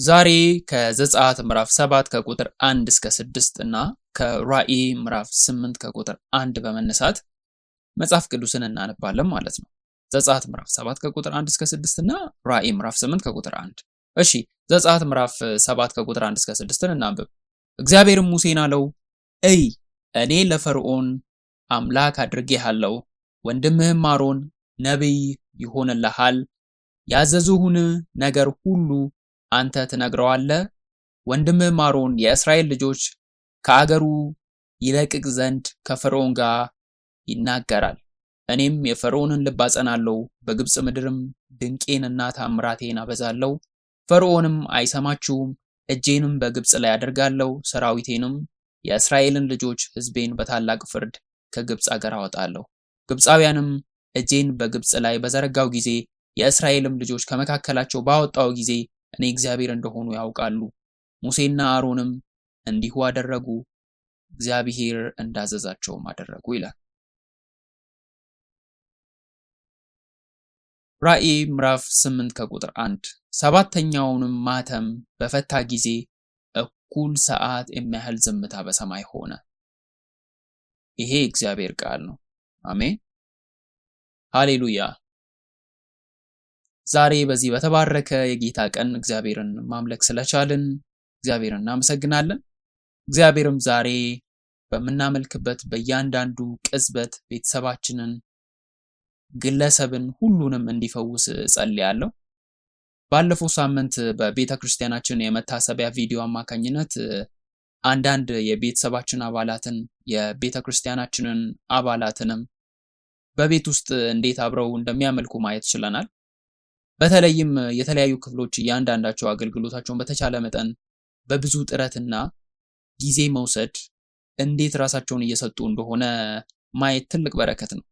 ዛሬ ከዘጸአት ምዕራፍ 7 ከቁጥር 1 እስከ 6 እና ከራእይ ምዕራፍ 8 ከቁጥር 1 በመነሳት መጽሐፍ ቅዱስን እናነባለን ማለት ነው። ዘጸአት ምዕራፍ 7 ከቁጥር 1 እስከ 6 እና ራእይ ምዕራፍ 8 ከቁጥር 1። እሺ ዘጸአት ምዕራፍ 7 ከቁጥር 1 እስከ 6ን እናንብብ። እግዚአብሔርም ሙሴን አለው፣ እይ እኔ ለፈርዖን አምላክ አድርጌሃለሁ፣ ወንድምህም አሮን ነቢይ ይሆንልሃል። ያዘዝሁህን ነገር ሁሉ አንተ ትነግረዋለህ። ወንድምህም አሮን የእስራኤል ልጆች ከአገሩ ይለቅቅ ዘንድ ከፈርዖን ጋር ይናገራል። እኔም የፈርዖንን ልብ አጸናለሁ፣ በግብፅ ምድርም ድንቄንና ታምራቴን አበዛለሁ። ፈርዖንም አይሰማችሁም፣ እጄንም በግብፅ ላይ አደርጋለሁ፣ ሰራዊቴንም የእስራኤልን ልጆች ሕዝቤን በታላቅ ፍርድ ከግብፅ አገር አወጣለሁ። ግብፃውያንም እጄን በግብፅ ላይ በዘረጋው ጊዜ የእስራኤልም ልጆች ከመካከላቸው ባወጣው ጊዜ እኔ እግዚአብሔር እንደሆኑ ያውቃሉ። ሙሴና አሮንም እንዲሁ አደረጉ፣ እግዚአብሔር እንዳዘዛቸውም አደረጉ ይላል። ራእይ ምዕራፍ 8 ከቁጥር 1 ሰባተኛውንም ማተም በፈታ ጊዜ እኩል ሰዓት የሚያህል ዝምታ በሰማይ ሆነ። ይሄ እግዚአብሔር ቃል ነው። አሜን ሃሌሉያ። ዛሬ በዚህ በተባረከ የጌታ ቀን እግዚአብሔርን ማምለክ ስለቻልን እግዚአብሔርን እናመሰግናለን። እግዚአብሔርም ዛሬ በምናመልክበት በእያንዳንዱ ቅጽበት ቤተሰባችንን፣ ግለሰብን፣ ሁሉንም እንዲፈውስ ጸልያለሁ። ባለፈው ሳምንት በቤተ ክርስቲያናችን የመታሰቢያ ቪዲዮ አማካኝነት አንዳንድ የቤተሰባችን አባላትን የቤተ ክርስቲያናችንን አባላትንም በቤት ውስጥ እንዴት አብረው እንደሚያመልኩ ማየት ችለናል። በተለይም የተለያዩ ክፍሎች እያንዳንዳቸው አገልግሎታቸውን በተቻለ መጠን በብዙ ጥረትና ጊዜ መውሰድ እንዴት ራሳቸውን እየሰጡ እንደሆነ ማየት ትልቅ በረከት ነው።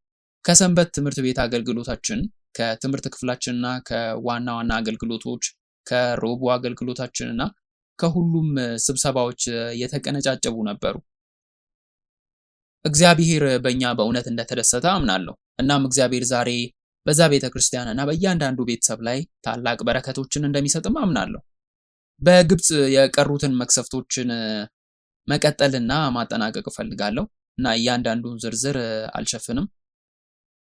ከሰንበት ትምህርት ቤት አገልግሎታችን ከትምህርት ክፍላችንና ከዋና ዋና አገልግሎቶች ከሮቡ አገልግሎታችንና ከሁሉም ስብሰባዎች የተቀነጫጨቡ ነበሩ። እግዚአብሔር በእኛ በእውነት እንደተደሰተ አምናለሁ። እናም እግዚአብሔር ዛሬ በዛ ቤተ ክርስቲያን እና በእያንዳንዱ ቤተሰብ ላይ ታላቅ በረከቶችን እንደሚሰጥም አምናለሁ። በግብፅ የቀሩትን መቅሰፍቶችን መቀጠልና ማጠናቀቅ እፈልጋለሁ እና እያንዳንዱን ዝርዝር አልሸፍንም።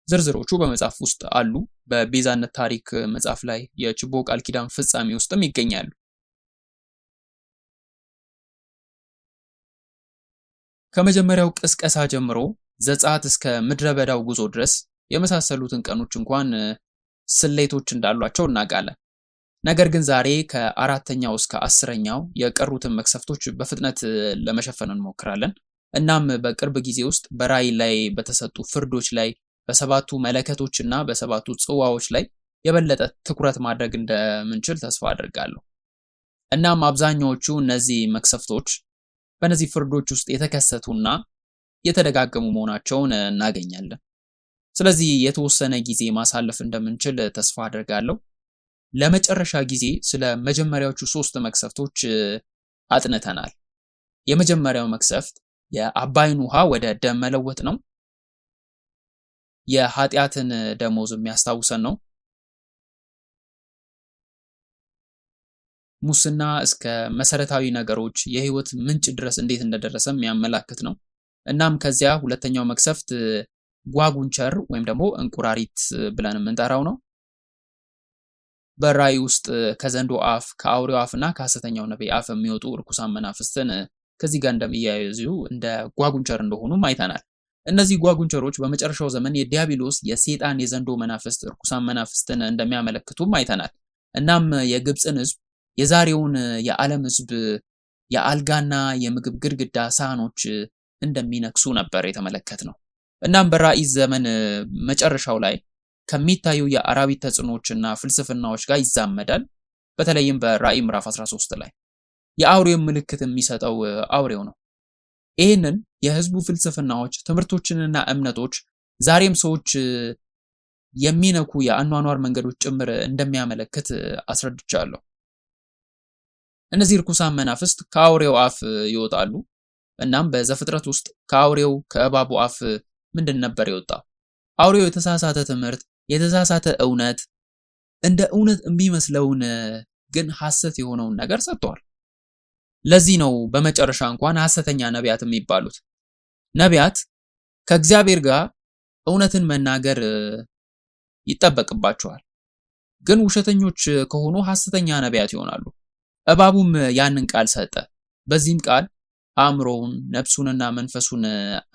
ዝርዝሮቹ በመጽሐፍ ውስጥ አሉ። በቤዛነት ታሪክ መጽሐፍ ላይ የችቦ ቃል ኪዳን ፍጻሜ ውስጥም ይገኛሉ። ከመጀመሪያው ቅስቀሳ ጀምሮ ዘጸአት እስከ ምድረ በዳው ጉዞ ድረስ የመሳሰሉትን ቀኖች እንኳን ስሌቶች እንዳሏቸው እናውቃለን። ነገር ግን ዛሬ ከአራተኛው እስከ 10ኛው የቀሩትን መቅሰፍቶች በፍጥነት ለመሸፈን እንሞክራለን። እናም በቅርብ ጊዜ ውስጥ በራእይ ላይ በተሰጡ ፍርዶች ላይ በሰባቱ መለከቶች እና በሰባቱ ጽዋዎች ላይ የበለጠ ትኩረት ማድረግ እንደምንችል ተስፋ አድርጋለሁ። እናም አብዛኛዎቹ እነዚህ መቅሰፍቶች በእነዚህ ፍርዶች ውስጥ የተከሰቱና የተደጋገሙ መሆናቸውን እናገኛለን። ስለዚህ የተወሰነ ጊዜ ማሳለፍ እንደምንችል ተስፋ አድርጋለሁ። ለመጨረሻ ጊዜ ስለ መጀመሪያዎቹ 3 መቅሰፍቶች አጥንተናል። የመጀመሪያው መቅሰፍት የአባይን ውሃ ወደ ደም መለወጥ ነው። የኃጢአትን ደሞዝ የሚያስታውሰን ነው። ሙስና እስከ መሰረታዊ ነገሮች የህይወት ምንጭ ድረስ እንዴት እንደደረሰ የሚያመላክት ነው። እናም ከዚያ ሁለተኛው መቅሰፍት ጓጉንቸር ወይም ደግሞ እንቁራሪት ብለን የምንጠራው ነው። በራእይ ውስጥ ከዘንዶ አፍ፣ ከአውሬው አፍና ከሐሰተኛው ነቢይ አፍ የሚወጡ ርኩሳን መናፍስትን ከዚህ ጋር እንደሚያያዙ እንደ ጓጉንቸር እንደሆኑም አይተናል። እነዚህ ጓጉንቸሮች በመጨረሻው ዘመን የዲያብሎስ የሴጣን የዘንዶ መናፍስት ርኩሳን መናፍስትን እንደሚያመለክቱም አይተናል። እናም የግብፅን ህዝብ የዛሬውን የዓለም ህዝብ የአልጋና የምግብ ግድግዳ ሳህኖች እንደሚነክሱ ነበር የተመለከትነው። እናም በራእይ ዘመን መጨረሻው ላይ ከሚታዩ የአራዊት ተጽዕኖዎችና ፍልስፍናዎች ጋር ይዛመዳል። በተለይም በራእይ ምዕራፍ 13 ላይ የአውሬው ምልክት የሚሰጠው አውሬው ነው። ይህንን የህዝቡ ፍልስፍናዎች፣ ትምህርቶችንና እምነቶች ዛሬም ሰዎች የሚነኩ የአኗኗር መንገዶች ጭምር እንደሚያመለክት አስረድቻለሁ። እነዚህ ርኩሳን መናፍስት ከአውሬው አፍ ይወጣሉ። እናም በዘፍጥረት ውስጥ ከአውሬው ከእባቡ አፍ ምንድን ነበር የወጣው? አውሬው የተሳሳተ ትምህርት፣ የተሳሳተ እውነት፣ እንደ እውነት የሚመስለውን ግን ሐሰት የሆነውን ነገር ሰጥተዋል። ለዚህ ነው በመጨረሻ እንኳን ሐሰተኛ ነቢያት የሚባሉት። ነቢያት ከእግዚአብሔር ጋር እውነትን መናገር ይጠበቅባቸዋል። ግን ውሸተኞች ከሆኑ ሐሰተኛ ነቢያት ይሆናሉ። እባቡም ያንን ቃል ሰጠ። በዚህም ቃል አእምሮውን፣ ነፍሱንና መንፈሱን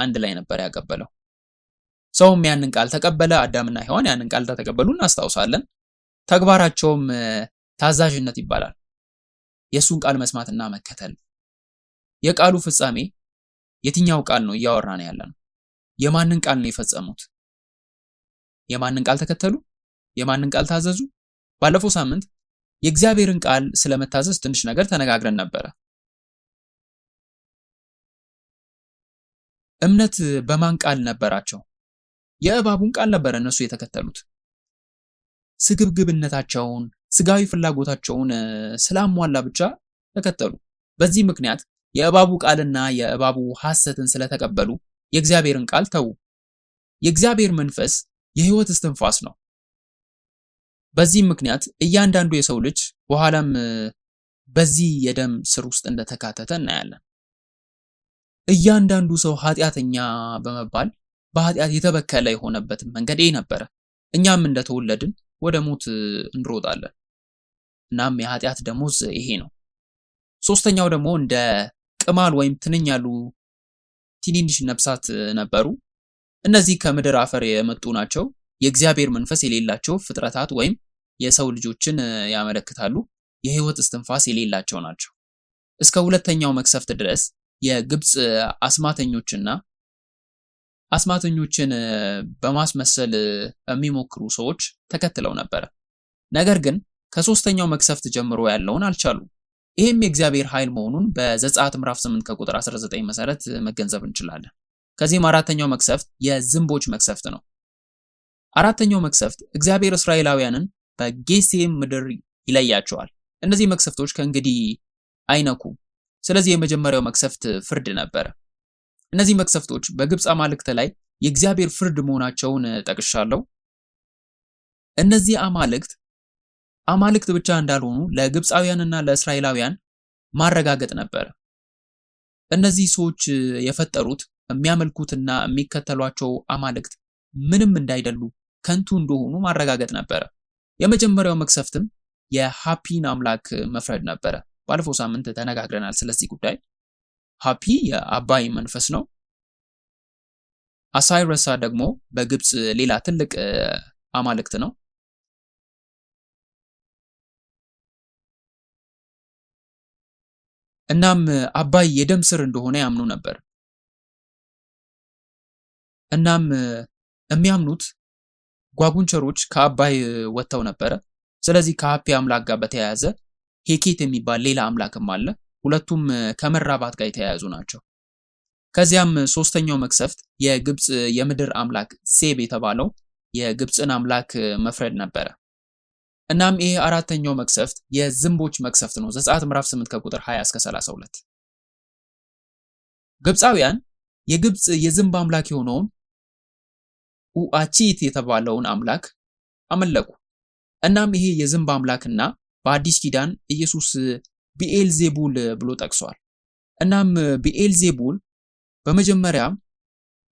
አንድ ላይ ነበር ያቀበለው። ሰውም ያንን ቃል ተቀበለ። አዳምና ሔዋን ያንን ቃል ተቀበሉ፣ እናስታውሳለን። ተግባራቸውም ታዛዥነት ይባላል። የእሱን ቃል መስማትና መከተል። የቃሉ ፍጻሜ የትኛው ቃል ነው እያወራን ያለነው? የማንን ቃል ነው የፈጸሙት? የማንን ቃል ተከተሉ? የማንን ቃል ታዘዙ? ባለፈው ሳምንት የእግዚአብሔርን ቃል ስለመታዘዝ ትንሽ ነገር ተነጋግረን ነበረ። እምነት በማን ቃል ነበራቸው? የእባቡን ቃል ነበረ እነሱ የተከተሉት። ስግብግብነታቸውን፣ ስጋዊ ፍላጎታቸውን ስላሟላ ብቻ ተከተሉ። በዚህ ምክንያት የእባቡ ቃልና የእባቡ ሐሰትን ስለተቀበሉ የእግዚአብሔርን ቃል ተዉ። የእግዚአብሔር መንፈስ የሕይወት እስትንፋስ ነው። በዚህም ምክንያት እያንዳንዱ የሰው ልጅ በኋላም በዚህ የደም ስር ውስጥ እንደተካተተ እናያለን። እያንዳንዱ ሰው ኃጢአተኛ በመባል በኃጢአት የተበከለ የሆነበትን መንገድ ይህ ነበረ። እኛም እንደተወለድን ወደ ሞት እንሮጣለን። እናም የኃጢአት ደሞዝ ይሄ ነው። ሶስተኛው ደግሞ እንደ ቅማል ወይም ትንኝ ያሉ ትንንሽ ነፍሳት ነበሩ። እነዚህ ከምድር አፈር የመጡ ናቸው። የእግዚአብሔር መንፈስ የሌላቸው ፍጥረታት ወይም የሰው ልጆችን ያመለክታሉ። የሕይወት እስትንፋስ የሌላቸው ናቸው። እስከ ሁለተኛው መቅሰፍት ድረስ የግብፅ አስማተኞችን በማስመሰል የሚሞክሩ ሰዎች ተከትለው ነበረ። ነገር ግን ከሶስተኛው መቅሰፍት ጀምሮ ያለውን አልቻሉም። ይህም የእግዚአብሔር ኃይል መሆኑን በዘጸአት ምዕራፍ 8 ከቁጥር 19 መሰረት መገንዘብ እንችላለን። ከዚህም አራተኛው መቅሰፍት የዝንቦች መቅሰፍት ነው። አራተኛው መቅሰፍት እግዚአብሔር እስራኤላውያንን በጌሴም ምድር ይለያቸዋል። እነዚህ መቅሰፍቶች ከእንግዲህ አይነኩም። ስለዚህ የመጀመሪያው መቅሰፍት ፍርድ ነበረ። እነዚህ መቅሰፍቶች በግብፅ አማልክት ላይ የእግዚአብሔር ፍርድ መሆናቸውን ጠቅሻለሁ። እነዚህ አማልክት ብቻ እንዳልሆኑ ለግብፃውያንና ለእስራኤላውያን ማረጋገጥ ነበረ። እነዚህ ሰዎች የፈጠሩት የሚያመልኩትና የሚከተሏቸው አማልክት ምንም እንዳይደሉ ከንቱ እንደሆኑ ማረጋገጥ ነበረ። የመጀመሪያው መቅሰፍትም የሃፒን አምላክ መፍረድ ነበረ። ባለፈው ሳምንት ተነጋግረናል ስለዚህ ጉዳይ። ሃፒ የአባይ መንፈስ ነው። አሳይረሳ ደግሞ በግብፅ ሌላ ትልቅ አማልክት ነው። እናም አባይ የደም ስር እንደሆነ ያምኑ ነበር። እናም የሚያምኑት ጓጉንቸሮች ከአባይ ወጥተው ነበረ። ስለዚህ ከሃፒ አምላክ ጋር በተያያዘ ሄኬት የሚባል ሌላ አምላክም አለ። ሁለቱም ከመራባት ጋር የተያያዙ ናቸው። ከዚያም ሶስተኛው መቅሰፍት የግብፅ የምድር አምላክ ሴብ የተባለው የግብፅን አምላክ መፍረድ ነበረ። እናም ይሄ አራተኛው መቅሰፍት የዝንቦች መቅሰፍት ነው። ዘጸአት ምዕራፍ 8 ከቁጥር 20 እስከ 32። ግብፃውያን የግብፅ የዝንብ አምላክ የሆነውን ኡአቺት የተባለውን አምላክ አመለኩ። እናም ይሄ የዝንብ አምላክና በአዲስ ኪዳን ኢየሱስ ቢኤልዜቡል ብሎ ጠቅሷል። እናም ቢኤልዜቡል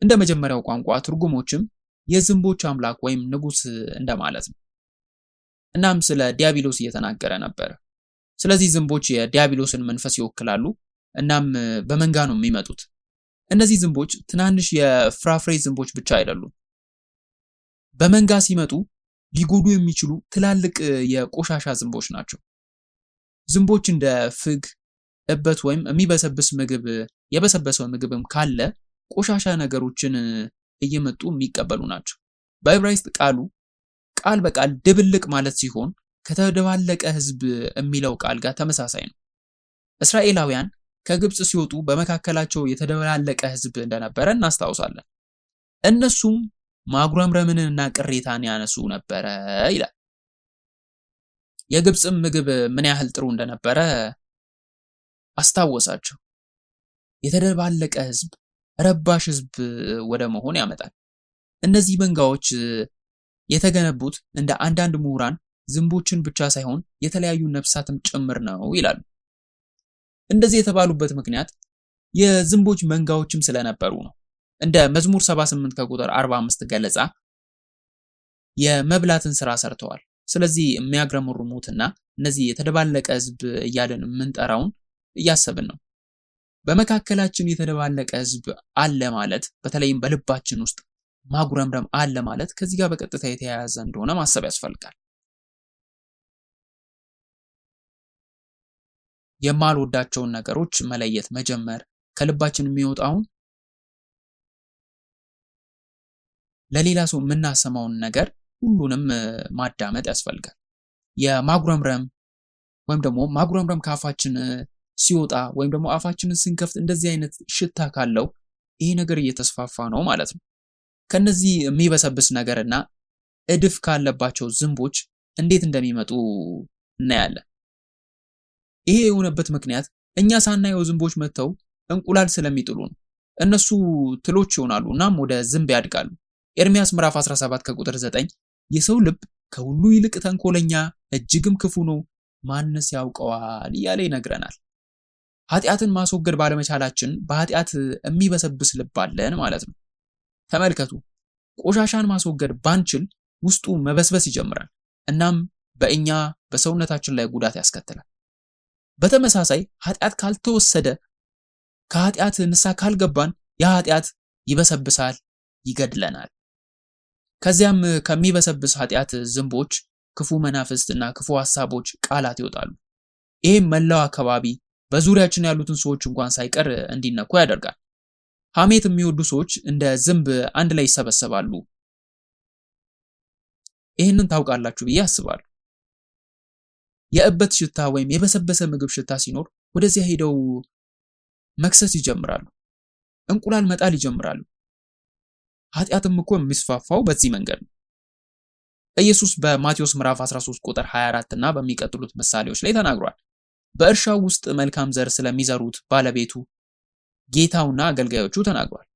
እንደ መጀመሪያው ቋንቋ ትርጉሞችም የዝንቦች አምላክ ወይም ንጉስ እንደማለት ነው። እናም ስለ ዲያብሎስ እየተናገረ ነበር። ስለዚህ ዝንቦች የዲያብሎስን መንፈስ ይወክላሉ። እናም በመንጋ ነው የሚመጡት። እነዚህ ዝንቦች ትናንሽ የፍራፍሬ ዝንቦች ብቻ አይደሉም። በመንጋ ሲመጡ ሊጎዱ የሚችሉ ትላልቅ የቆሻሻ ዝንቦች ናቸው። ዝንቦች እንደ ፍግ፣ እበት ወይም የሚበሰብስ ምግብ የበሰበሰው ምግብም ካለ ቆሻሻ ነገሮችን እየመጡ የሚቀበሉ ናቸው። በዕብራይስጥ ቃል በቃል ድብልቅ ማለት ሲሆን ከተደባለቀ ሕዝብ የሚለው ቃል ጋር ተመሳሳይ ነው። እስራኤላውያን ከግብፅ ሲወጡ በመካከላቸው የተደባለቀ ሕዝብ እንደነበረ እናስታውሳለን። እነሱም ማጉረምረምንና ቅሬታን ያነሱ ነበረ ይላል። የግብፅም ምግብ ምን ያህል ጥሩ እንደነበረ አስታወሳቸው። የተደባለቀ ሕዝብ ረባሽ ሕዝብ ወደ መሆን ያመጣል። እነዚህ መንጋዎች የተገነቡት እንደ አንዳንድ ምሁራን ዝንቦችን ብቻ ሳይሆን የተለያዩ ነፍሳትም ጭምር ነው ይላሉ። እንደዚህ የተባሉበት ምክንያት የዝንቦች መንጋዎችም ስለነበሩ ነው። እንደ መዝሙር 78 ከቁጥር 45 ገለጻ የመብላትን ስራ ሰርተዋል። ስለዚህ የሚያግረመርሙትና እነዚህ የተደባለቀ ህዝብ እያለን የምንጠራውን እያሰብን ነው። በመካከላችን የተደባለቀ ህዝብ አለ ማለት በተለይም በልባችን ውስጥ ማጉረምረም አለ ማለት ከዚህ ጋር በቀጥታ የተያያዘ እንደሆነ ማሰብ ያስፈልጋል። የማልወዳቸውን ነገሮች መለየት መጀመር፣ ከልባችን የሚወጣውን ለሌላ ሰው የምናሰማውን ነገር ሁሉንም ማዳመጥ ያስፈልጋል። የማጉረምረም ወይም ደግሞ ማጉረምረም ካፋችን ሲወጣ ወይም ደግሞ አፋችንን ስንከፍት እንደዚህ አይነት ሽታ ካለው ይሄ ነገር እየተስፋፋ ነው ማለት ነው። ከነዚህ የሚበሰብስ ነገርና እድፍ ካለባቸው ዝንቦች እንዴት እንደሚመጡ እናያለን። ይሄ የሆነበት ምክንያት እኛ ሳናየው ዝንቦች መጥተው እንቁላል ስለሚጥሉ ነው። እነሱ ትሎች ይሆናሉ እናም ወደ ዝንብ ያድጋሉ። ኤርሚያስ ምዕራፍ 17 ከቁጥር 9 የሰው ልብ ከሁሉ ይልቅ ተንኮለኛ እጅግም ክፉ ነው፣ ማንስ ያውቀዋል እያለ ይነግረናል። ኃጢአትን ማስወገድ ባለመቻላችን በኃጢአት የሚበሰብስ ልብ አለን ማለት ነው። ተመልከቱ፣ ቆሻሻን ማስወገድ ባንችል ውስጡ መበስበስ ይጀምራል። እናም በእኛ በሰውነታችን ላይ ጉዳት ያስከትላል። በተመሳሳይ ኃጢአት ካልተወሰደ ከኃጢአት ንስሐ ካልገባን ያ ኃጢአት ይበሰብሳል፣ ይገድለናል። ከዚያም ከሚበሰብስ ኃጢአት ዝንቦች ክፉ መናፍስትና ክፉ ሐሳቦች፣ ቃላት ይወጣሉ። ይህም መላው አካባቢ በዙሪያችን ያሉትን ሰዎች እንኳን ሳይቀር እንዲነኩ ያደርጋል። ሐሜት የሚወዱ ሰዎች እንደ ዝንብ አንድ ላይ ይሰበሰባሉ። ይህንን ታውቃላችሁ ብዬ አስባለሁ። የእበት ሽታ ወይም የበሰበሰ ምግብ ሽታ ሲኖር ወደዚያ ሄደው መክሰስ ይጀምራሉ። እንቁላል መጣል ይጀምራሉ። ኃጢአትም እኮ የሚስፋፋው በዚህ መንገድ ነው። ኢየሱስ በማቴዎስ ምዕራፍ 13 ቁጥር 24 እና በሚቀጥሉት ምሳሌዎች ላይ ተናግሯል። በእርሻው ውስጥ መልካም ዘር ስለሚዘሩት ባለቤቱ ጌታውና አገልጋዮቹ ተናግሯል።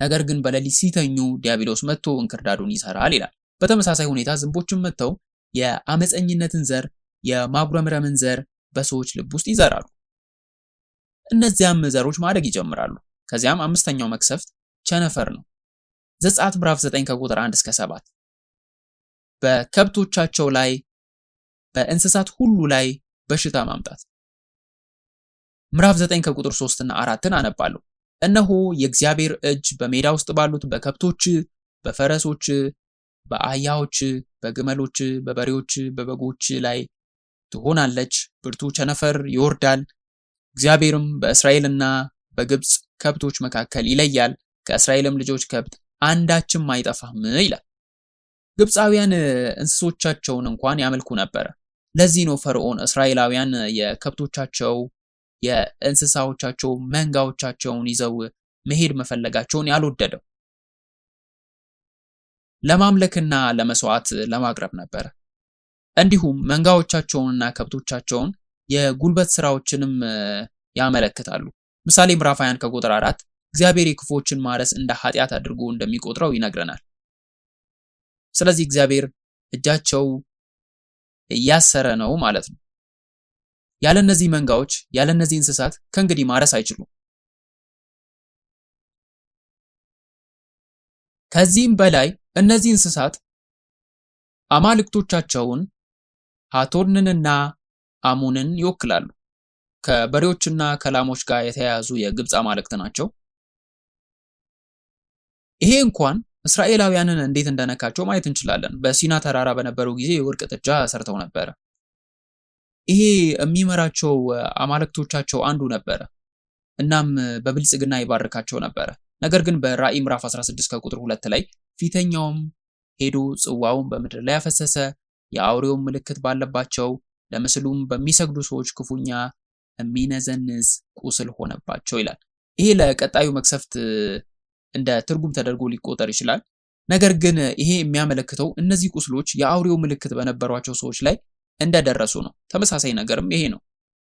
ነገር ግን በሌሊት ሲተኙ ዲያብሎስ መጥቶ እንክርዳዱን ይሰራል ይላል። በተመሳሳይ ሁኔታ ዝንቦችም መጥተው የአመፀኝነትን ዘር፣ የማጉረምረምን ዘር በሰዎች ልብ ውስጥ ይዘራሉ። እነዚያም ዘሮች ማደግ ይጀምራሉ። ከዚያም አምስተኛው መቅሰፍት ቸነፈር ነው። ዘጸአት ምዕራፍ 9 ከቁጥር 1 እስከ 7 በከብቶቻቸው ላይ በእንስሳት ሁሉ ላይ በሽታ ማምጣት። ምዕራፍ 9 ከቁጥር 3 እና 4ን አነባለሁ። እነሆ የእግዚአብሔር እጅ በሜዳ ውስጥ ባሉት በከብቶች፣ በፈረሶች፣ በአህያዎች፣ በግመሎች፣ በበሬዎች፣ በበጎች ላይ ትሆናለች። ብርቱ ቸነፈር ይወርዳል። እግዚአብሔርም በእስራኤልና በግብፅ ከብቶች መካከል ይለያል፣ ከእስራኤልም ልጆች ከብት አንዳችም አይጠፋም ይላል። ግብፃውያን እንስሶቻቸውን እንኳን ያመልኩ ነበር። ለዚህ ነው ፈርዖን እስራኤላውያን የከብቶቻቸው የእንስሳዎቻቸው መንጋዎቻቸውን ይዘው መሄድ መፈለጋቸውን ያልወደደው። ለማምለክና ለመስዋዕት ለማቅረብ ነበር። እንዲሁም መንጋዎቻቸውንና ከብቶቻቸውን የጉልበት ስራዎችንም ያመለክታሉ። ምሳሌ ምዕራፍ 20 ከቁጥር 4 እግዚአብሔር የክፉዎችን ማረስ እንደ ኃጢአት አድርጎ እንደሚቆጥረው ይነግረናል። ስለዚህ እግዚአብሔር እጃቸው እያሰረ ነው ማለት ነው። ያለ እነዚህ መንጋዎች፣ ያለ እነዚህ እንስሳት ከእንግዲህ ማረስ አይችሉም። ከዚህም በላይ እነዚህ እንስሳት አማልክቶቻቸውን ሐቶርንንና አሙንን ይወክላሉ። ከበሬዎችና ከላሞች ጋር የተያያዙ የግብፅ አማልክት ናቸው። ይሄ እንኳን እስራኤላውያንን እንዴት እንደነካቸው ማየት እንችላለን። በሲና ተራራ በነበረው ጊዜ የወርቅ ጥጃ ሰርተው ነበር። ይሄ የሚመራቸው አማልክቶቻቸው አንዱ ነበረ። እናም በብልጽግና ይባርካቸው ነበረ። ነገር ግን በራእይ ምዕራፍ 16 ከቁጥር 2 ላይ ፊተኛውም ሄዶ ጽዋውን በምድር ላይ ያፈሰሰ፣ የአውሬውን ምልክት ባለባቸው ለምስሉም በሚሰግዱ ሰዎች ክፉኛ የሚነዘንዝ ቁስል ሆነባቸው ይላል። ይሄ ለቀጣዩ መቅሰፍት እንደ ትርጉም ተደርጎ ሊቆጠር ይችላል። ነገር ግን ይሄ የሚያመለክተው እነዚህ ቁስሎች የአውሬው ምልክት በነበሯቸው ሰዎች ላይ እንደደረሱ ነው። ተመሳሳይ ነገርም ይሄ ነው።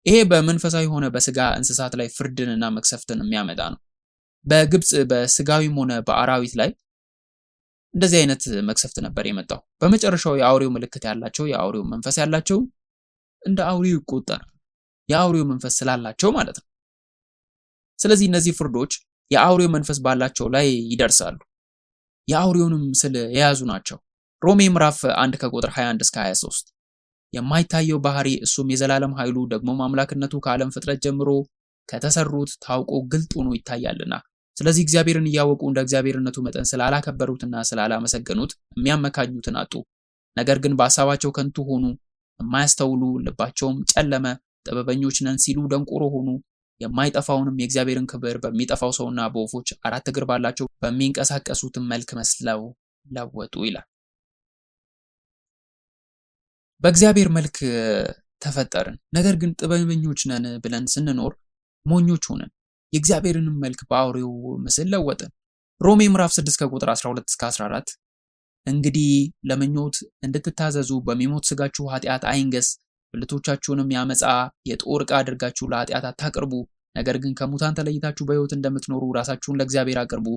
ይሄ በመንፈሳዊ ሆነ በስጋ እንስሳት ላይ ፍርድንና መቅሰፍትን የሚያመጣ ነው። በግብፅ በስጋዊም ሆነ በአራዊት ላይ እንደዚህ አይነት መቅሰፍት ነበር የመጣው። በመጨረሻው የአውሬው ምልክት ያላቸው የአውሬው መንፈስ ያላቸው እንደ አውሬው ይቆጠራል። የአውሬው መንፈስ ስላላቸው ማለት ነው። ስለዚህ እነዚህ ፍርዶች የአውሬው መንፈስ ባላቸው ላይ ይደርሳሉ። የአውሬውንም ምስል የያዙ ናቸው። ሮሜ ምዕራፍ 1 ከቁጥር 21 እስከ 23 የማይታየው ባህሪ እሱም የዘላለም ኃይሉ ደግሞ አምላክነቱ ከዓለም ፍጥረት ጀምሮ ከተሰሩት ታውቆ ግልጥ ሆኖ ይታያልና ስለዚህ እግዚአብሔርን እያወቁ እንደ እግዚአብሔርነቱ መጠን ስላላከበሩትና ስላላመሰገኑት የሚያመካኙትን አጡ። ነገር ግን በሐሳባቸው ከንቱ ሆኑ፣ የማያስተውሉ ልባቸውም ጨለመ፣ ጥበበኞች ነን ሲሉ ደንቆሮ ሆኑ፣ የማይጠፋውንም የእግዚአብሔርን ክብር በሚጠፋው ሰውና በወፎች አራት እግር ባላቸው በሚንቀሳቀሱትን መልክ መስለው ለወጡ ይላል። በእግዚአብሔር መልክ ተፈጠርን፣ ነገር ግን ጥበበኞች ነን ብለን ስንኖር ሞኞች ሆነን የእግዚአብሔርንም መልክ በአውሬው ምስል ለወጥን። ሮሜ ምዕራፍ 6 ከቁጥር 12 እስከ 14 እንግዲህ ለምኞት እንድትታዘዙ በሚሞት ስጋችሁ ኃጢአት አይንገስ፣ ብልቶቻችሁንም ያመጻ የጦር ዕቃ አድርጋችሁ ለኃጢአት አታቅርቡ፣ ነገር ግን ከሙታን ተለይታችሁ በሕይወት እንደምትኖሩ ራሳችሁን ለእግዚአብሔር አቅርቡ፣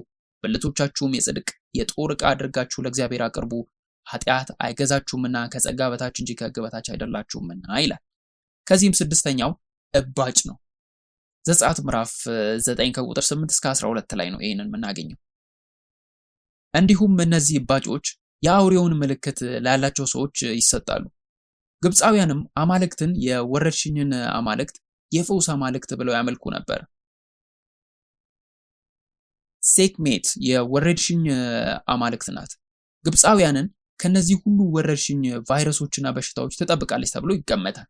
ብልቶቻችሁም የጽድቅ የጦር ዕቃ አድርጋችሁ ለእግዚአብሔር አቅርቡ፣ ኃጢአት አይገዛችሁምና ከጸጋ በታች እንጂ ከሕግ በታች አይደላችሁምና ይላል። ከዚህም ስድስተኛው እባጭ ነው። ዘጸአት ምዕራፍ 9 ከቁጥር 8 እስከ 12 ላይ ነው ይህንን የምናገኘው። እንዲሁም እነዚህ እባጮች የአውሬውን ምልክት ላላቸው ሰዎች ይሰጣሉ። ግብፃውያንም አማልክትን የወረርሽኝን አማልክት የፈውስ አማልክት ብለው ያመልኩ ነበር። ሴክሜት የወረርሽኝ አማልክት ናት። ግብፃውያንን ከነዚህ ሁሉ ወረርሽኝ ቫይረሶችና በሽታዎች ትጠብቃለች ተብሎ ይገመታል።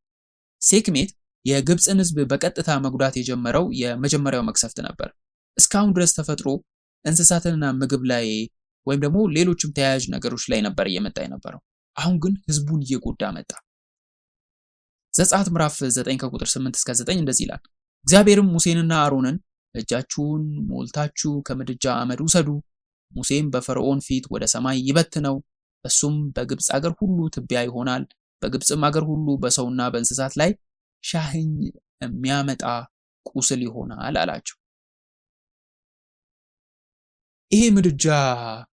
ሴክሜት የግብፅን ሕዝብ በቀጥታ መጉዳት የጀመረው የመጀመሪያው መቅሰፍት ነበር። እስካሁን ድረስ ተፈጥሮ እንስሳትንና ምግብ ላይ ወይም ደግሞ ሌሎችም ተያያዥ ነገሮች ላይ ነበር እየመጣ የነበረው። አሁን ግን ሕዝቡን እየጎዳ መጣ። ዘጸአት ምዕራፍ 9 ከቁጥር 8 እስከ 9 እንደዚህ ይላል። እግዚአብሔርም ሙሴንና አሮንን እጃችሁን ሞልታችሁ ከምድጃ አመድ ውሰዱ፣ ሙሴም በፈርዖን ፊት ወደ ሰማይ ይበትነው፣ እሱም በግብፅ አገር ሁሉ ትቢያ ይሆናል፣ በግብፅም አገር ሁሉ በሰውና በእንስሳት ላይ ሻህኝ የሚያመጣ ቁስል ይሆናል አላቸው። ይሄ ምድጃ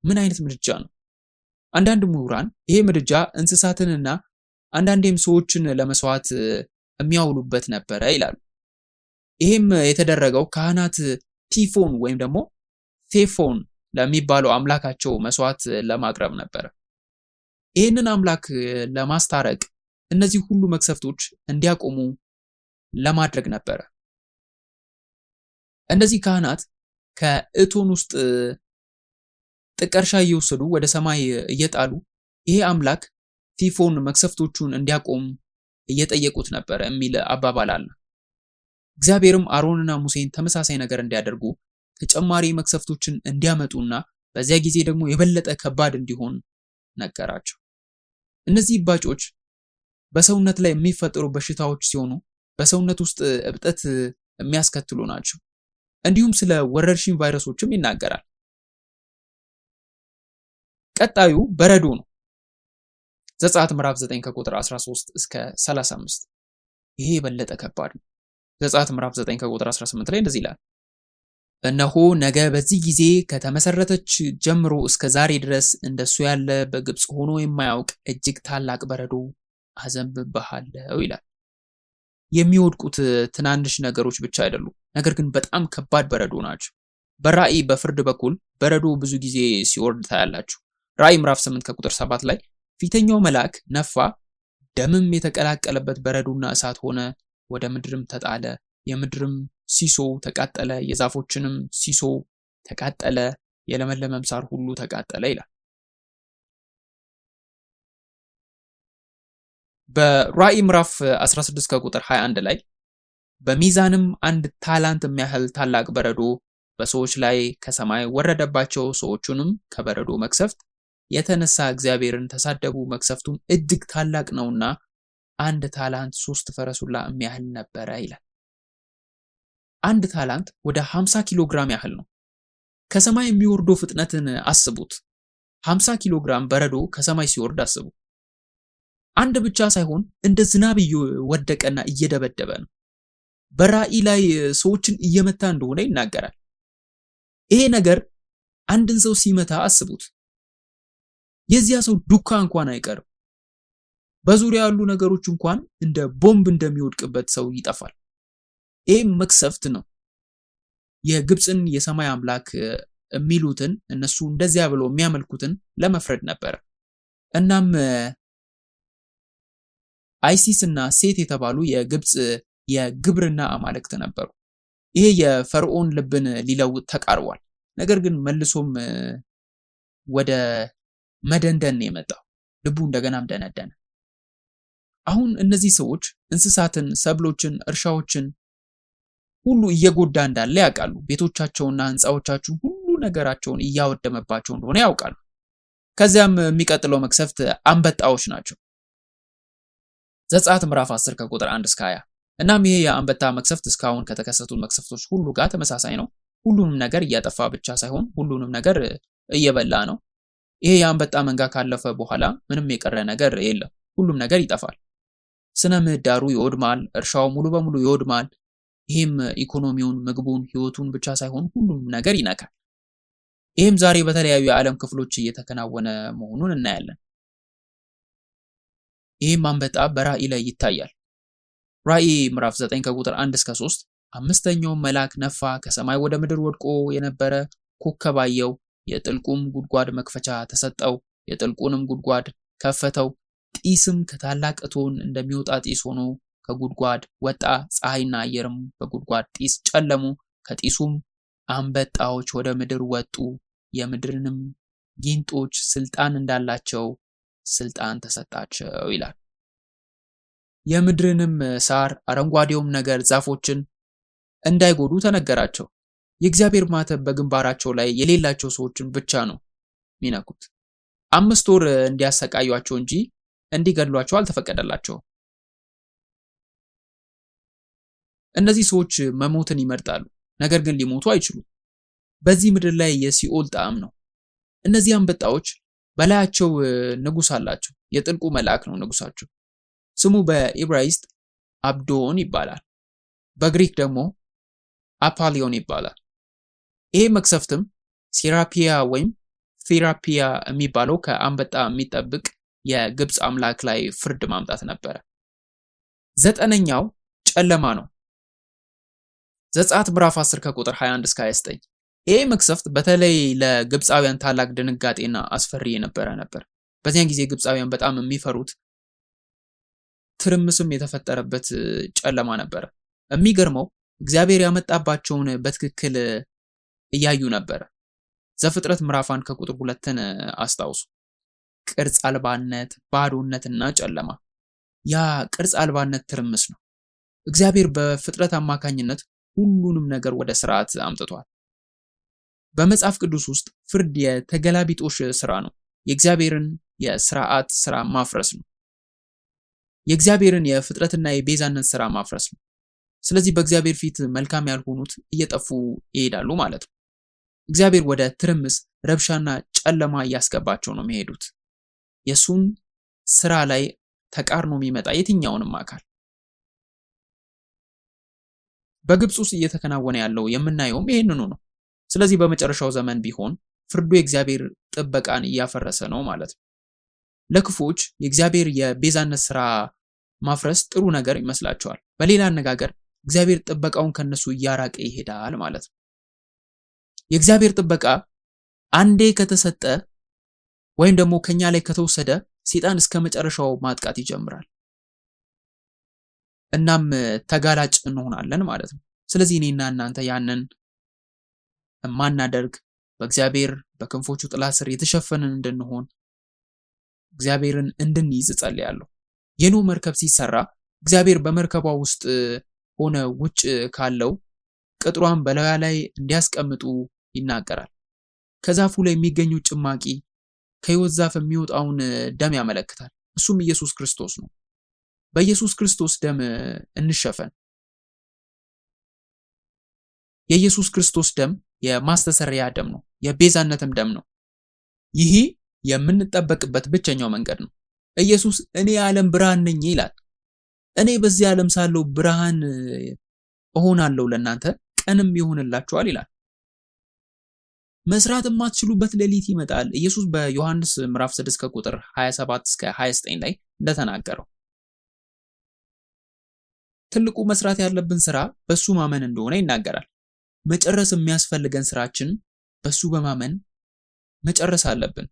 ምን አይነት ምድጃ ነው? አንዳንድ ምሁራን ይሄ ምድጃ እንስሳትንና አንዳንዴም ሰዎችን ለመስዋዕት የሚያውሉበት ነበረ ይላሉ። ይሄም የተደረገው ካህናት ቲፎን ወይም ደግሞ ቴፎን ለሚባለው አምላካቸው መስዋዕት ለማቅረብ ነበረ። ይህንን አምላክ ለማስታረቅ እነዚህ ሁሉ መቅሰፍቶች እንዲያቆሙ ለማድረግ ነበረ። እነዚህ ካህናት ከእቶን ውስጥ ጥቀርሻ እየወሰዱ ወደ ሰማይ እየጣሉ ይሄ አምላክ ቲፎን መቅሰፍቶቹን እንዲያቆም እየጠየቁት ነበረ የሚል አባባል አለ። እግዚአብሔርም አሮንና ሙሴን ተመሳሳይ ነገር እንዲያደርጉ ተጨማሪ መቅሰፍቶችን እንዲያመጡና በዚያ ጊዜ ደግሞ የበለጠ ከባድ እንዲሆን ነገራቸው። እነዚህ እባጮች በሰውነት ላይ የሚፈጠሩ በሽታዎች ሲሆኑ በሰውነት ውስጥ እብጠት የሚያስከትሉ ናቸው። እንዲሁም ስለ ወረርሽኝ ቫይረሶችም ይናገራል። ቀጣዩ በረዶ ነው። ዘጸአት ምዕራፍ 9 ከቁጥር 13 እስከ 35 ይሄ የበለጠ ከባድ ነው። ዘጸአት ምዕራፍ 9 ከቁጥር 18 ላይ እንደዚህ ይላል። እነሆ ነገ በዚህ ጊዜ ከተመሰረተች ጀምሮ እስከ ዛሬ ድረስ እንደሱ ያለ በግብፅ ሆኖ የማያውቅ እጅግ ታላቅ በረዶ አዘንብብሃለሁ ይላል። የሚወድቁት ትናንሽ ነገሮች ብቻ አይደሉም፣ ነገር ግን በጣም ከባድ በረዶ ናቸው። በራእይ በፍርድ በኩል በረዶ ብዙ ጊዜ ሲወርድ ታያላችሁ። ራእይ ምዕራፍ 8 ከቁጥር 7 ላይ ፊተኛው መልአክ ነፋ፣ ደምም የተቀላቀለበት በረዶና እሳት ሆነ፣ ወደ ምድርም ተጣለ፣ የምድርም ሲሶ ተቃጠለ፣ የዛፎችንም ሲሶ ተቃጠለ፣ የለመለመም ሳር ሁሉ ተቃጠለ ይላል። በራእይ ምዕራፍ 16 ከቁጥር 21 ላይ በሚዛንም 1 ታላንት የሚያህል ታላቅ በረዶ በሰዎች ላይ ከሰማይ ወረደባቸው፣ ሰዎቹንም ከበረዶ መቅሰፍት የተነሳ እግዚአብሔርን ተሳደቡ፣ መቅሰፍቱም እጅግ ታላቅ ነውና 1 ታላንት 3 ፈረሱላ የሚያህል ነበረ ይላል። 1 ታላንት ወደ 50 ኪሎ ግራም ያህል ነው። ከሰማይ የሚወርደው ፍጥነትን አስቡት። 50 ኪሎ ግራም በረዶ ከሰማይ ሲወርድ አስቡ። አንድ ብቻ ሳይሆን እንደ ዝናብ እየወደቀና እየደበደበ ነው። በራእይ ላይ ሰዎችን እየመታ እንደሆነ ይናገራል። ይሄ ነገር አንድን ሰው ሲመታ አስቡት። የዚያ ሰው ዱካ እንኳን አይቀርም። በዙሪያ ያሉ ነገሮች እንኳን እንደ ቦምብ እንደሚወድቅበት ሰው ይጠፋል። ይህም መቅሰፍት ነው። የግብፅን የሰማይ አምላክ የሚሉትን እነሱ እንደዚያ ብለው የሚያመልኩትን ለመፍረድ ነበር። እናም አይሲስ እና ሴት የተባሉ የግብፅ የግብርና አማልክት ነበሩ። ይሄ የፈርዖን ልብን ሊለውጥ ተቃርቧል። ነገር ግን መልሶም ወደ መደንደን የመጣው ልቡ እንደገናም ደነደነ። አሁን እነዚህ ሰዎች እንስሳትን፣ ሰብሎችን፣ እርሻዎችን ሁሉ እየጎዳ እንዳለ ያውቃሉ። ቤቶቻቸውና ህንፃዎቻቸውን ሁሉ ነገራቸውን እያወደመባቸው እንደሆነ ያውቃሉ። ከዚያም የሚቀጥለው መቅሰፍት አንበጣዎች ናቸው። ዘጸአት ምዕራፍ 10 ከቁጥር 1 እስከ 20። እናም ይሄ የአንበጣ መቅሰፍት እስካሁን ከተከሰቱት መቅሰፍቶች ሁሉ ጋር ተመሳሳይ ነው። ሁሉንም ነገር እያጠፋ ብቻ ሳይሆን ሁሉንም ነገር እየበላ ነው። ይሄ የአንበጣ መንጋ ካለፈ በኋላ ምንም የቀረ ነገር የለም። ሁሉም ነገር ይጠፋል። ስነ ምህዳሩ ይወድማል። እርሻው ሙሉ በሙሉ ይወድማል። ይህም ኢኮኖሚውን፣ ምግቡን፣ ህይወቱን ብቻ ሳይሆን ሁሉም ነገር ይነካል። ይህም ዛሬ በተለያዩ የዓለም ክፍሎች እየተከናወነ መሆኑን እናያለን። ይህም አንበጣ በራእይ ላይ ይታያል። ራእይ ምዕራፍ 9 ከቁጥር 1 እስከ 3 አምስተኛውም መልአክ ነፋ፣ ከሰማይ ወደ ምድር ወድቆ የነበረ ኮከብ አየሁ። የጥልቁም ጉድጓድ መክፈቻ ተሰጠው፣ የጥልቁንም ጉድጓድ ከፈተው። ጢስም ከታላቅ እቶን እንደሚወጣ ጢስ ሆኖ ከጉድጓድ ወጣ። ፀሐይና አየርም በጉድጓድ ጢስ ጨለሙ። ከጢሱም አንበጣዎች ወደ ምድር ወጡ። የምድርንም ጊንጦች ስልጣን እንዳላቸው ስልጣን ተሰጣቸው ይላል። የምድርንም ሳር አረንጓዴውም ነገር ዛፎችን እንዳይጎዱ ተነገራቸው። የእግዚአብሔር ማተብ በግንባራቸው ላይ የሌላቸው ሰዎችን ብቻ ነው የሚነኩት። 5 ወር እንዲያሰቃዩአቸው እንጂ እንዲገድሏቸው አልተፈቀደላቸውም። እነዚህ ሰዎች መሞትን ይመርጣሉ፣ ነገር ግን ሊሞቱ አይችሉም። በዚህ ምድር ላይ የሲኦል ጣዕም ነው። እነዚህ አንበጣዎች በላያቸው ንጉስ አላቸው። የጥልቁ መልአክ ነው ንጉሳቸው። ስሙ በዕብራይስጥ አብዶን ይባላል፣ በግሪክ ደግሞ አፓሊዮን ይባላል። ይሄ መቅሰፍትም ሴራፒያ ወይም ቴራፒያ የሚባለው ከአንበጣ የሚጠብቅ የግብፅ አምላክ ላይ ፍርድ ማምጣት ነበረ። 9ኛው ጨለማ ነው። ዘጸአት ምዕራፍ 10 ከቁጥር 21 እስከ 29። ይሄ መቅሰፍት በተለይ ለግብፃውያን ታላቅ ድንጋጤና አስፈሪ የነበረ ነበር። በዚያን ጊዜ ግብፃውያን በጣም የሚፈሩት ትርምስም የተፈጠረበት ጨለማ ነበረ። የሚገርመው እግዚአብሔር ያመጣባቸውን በትክክል እያዩ ነበረ። ዘፍጥረት ምዕራፍ 1 ከቁጥር 2ን አስታውሱ። ቅርጽ አልባነት፣ ባዶነትና ጨለማ። ያ ቅርጽ አልባነት ትርምስ ነው። እግዚአብሔር በፍጥረት አማካኝነት ሁሉንም ነገር ወደ ስርዓት አምጥቷል። በመጽሐፍ ቅዱስ ውስጥ ፍርድ የተገላቢጦሽ ስራ ነው። የእግዚአብሔርን የስርዓት ስራ ማፍረስ ነው። የእግዚአብሔርን የፍጥረትና የቤዛነት ስራ ማፍረስ ነው። ስለዚህ በእግዚአብሔር ፊት መልካም ያልሆኑት እየጠፉ ይሄዳሉ ማለት ነው። እግዚአብሔር ወደ ትርምስ፣ ረብሻና ጨለማ እያስገባቸው ነው የሚሄዱት። የሱን ስራ ላይ ተቃርኖ የሚመጣ የትኛውንም አካል በግብፅ ውስጥ እየተከናወነ ያለው የምናየውም ይሄንኑ ነው። ስለዚህ በመጨረሻው ዘመን ቢሆን ፍርዱ የእግዚአብሔር ጥበቃን እያፈረሰ ነው ማለት ነው። ለክፎች የእግዚአብሔር የቤዛነት ስራ ማፍረስ ጥሩ ነገር ይመስላቸዋል። በሌላ አነጋገር እግዚአብሔር ጥበቃውን ከነሱ እያራቀ ይሄዳል ማለት ነው። የእግዚአብሔር ጥበቃ አንዴ ከተሰጠ ወይም ደግሞ ከኛ ላይ ከተወሰደ ሰይጣን እስከ መጨረሻው ማጥቃት ይጀምራል። እናም ተጋላጭ እንሆናለን ማለት ነው። ስለዚህ እኔና እናንተ ያንን ማናደርግ በእግዚአብሔር በክንፎቹ ጥላ ስር የተሸፈንን እንድንሆን እግዚአብሔርን እንድንይዝ ጸልያለሁ። የኖህ መርከብ ሲሰራ እግዚአብሔር በመርከቧ ውስጥ ሆነ ውጭ ካለው ቅጥሯን በላዩ ላይ እንዲያስቀምጡ ይናገራል። ከዛፉ ላይ የሚገኘው ጭማቂ ከሕይወት ዛፍ የሚወጣውን ደም ያመለክታል። እሱም ኢየሱስ ክርስቶስ ነው። በኢየሱስ ክርስቶስ ደም እንሸፈን። የኢየሱስ ክርስቶስ ደም የማስተሰሪያ ደም ነው፣ የቤዛነትም ደም ነው። ይህ የምንጠበቅበት ብቸኛው መንገድ ነው። ኢየሱስ እኔ የዓለም ብርሃን ነኝ ይላል። እኔ በዚህ ዓለም ሳለሁ ብርሃን እሆናለሁ ለእናንተ ቀንም ይሆንላችኋል ይላል። መስራት የማትችሉበት ሌሊት ይመጣል። ኢየሱስ በዮሐንስ ምዕራፍ 6 ከቁጥር 27 እስከ 29 ላይ እንደተናገረው ትልቁ መስራት ያለብን ስራ በሱ ማመን እንደሆነ ይናገራል። መጨረስ የሚያስፈልገን ስራችን በሱ በማመን መጨረስ አለብን።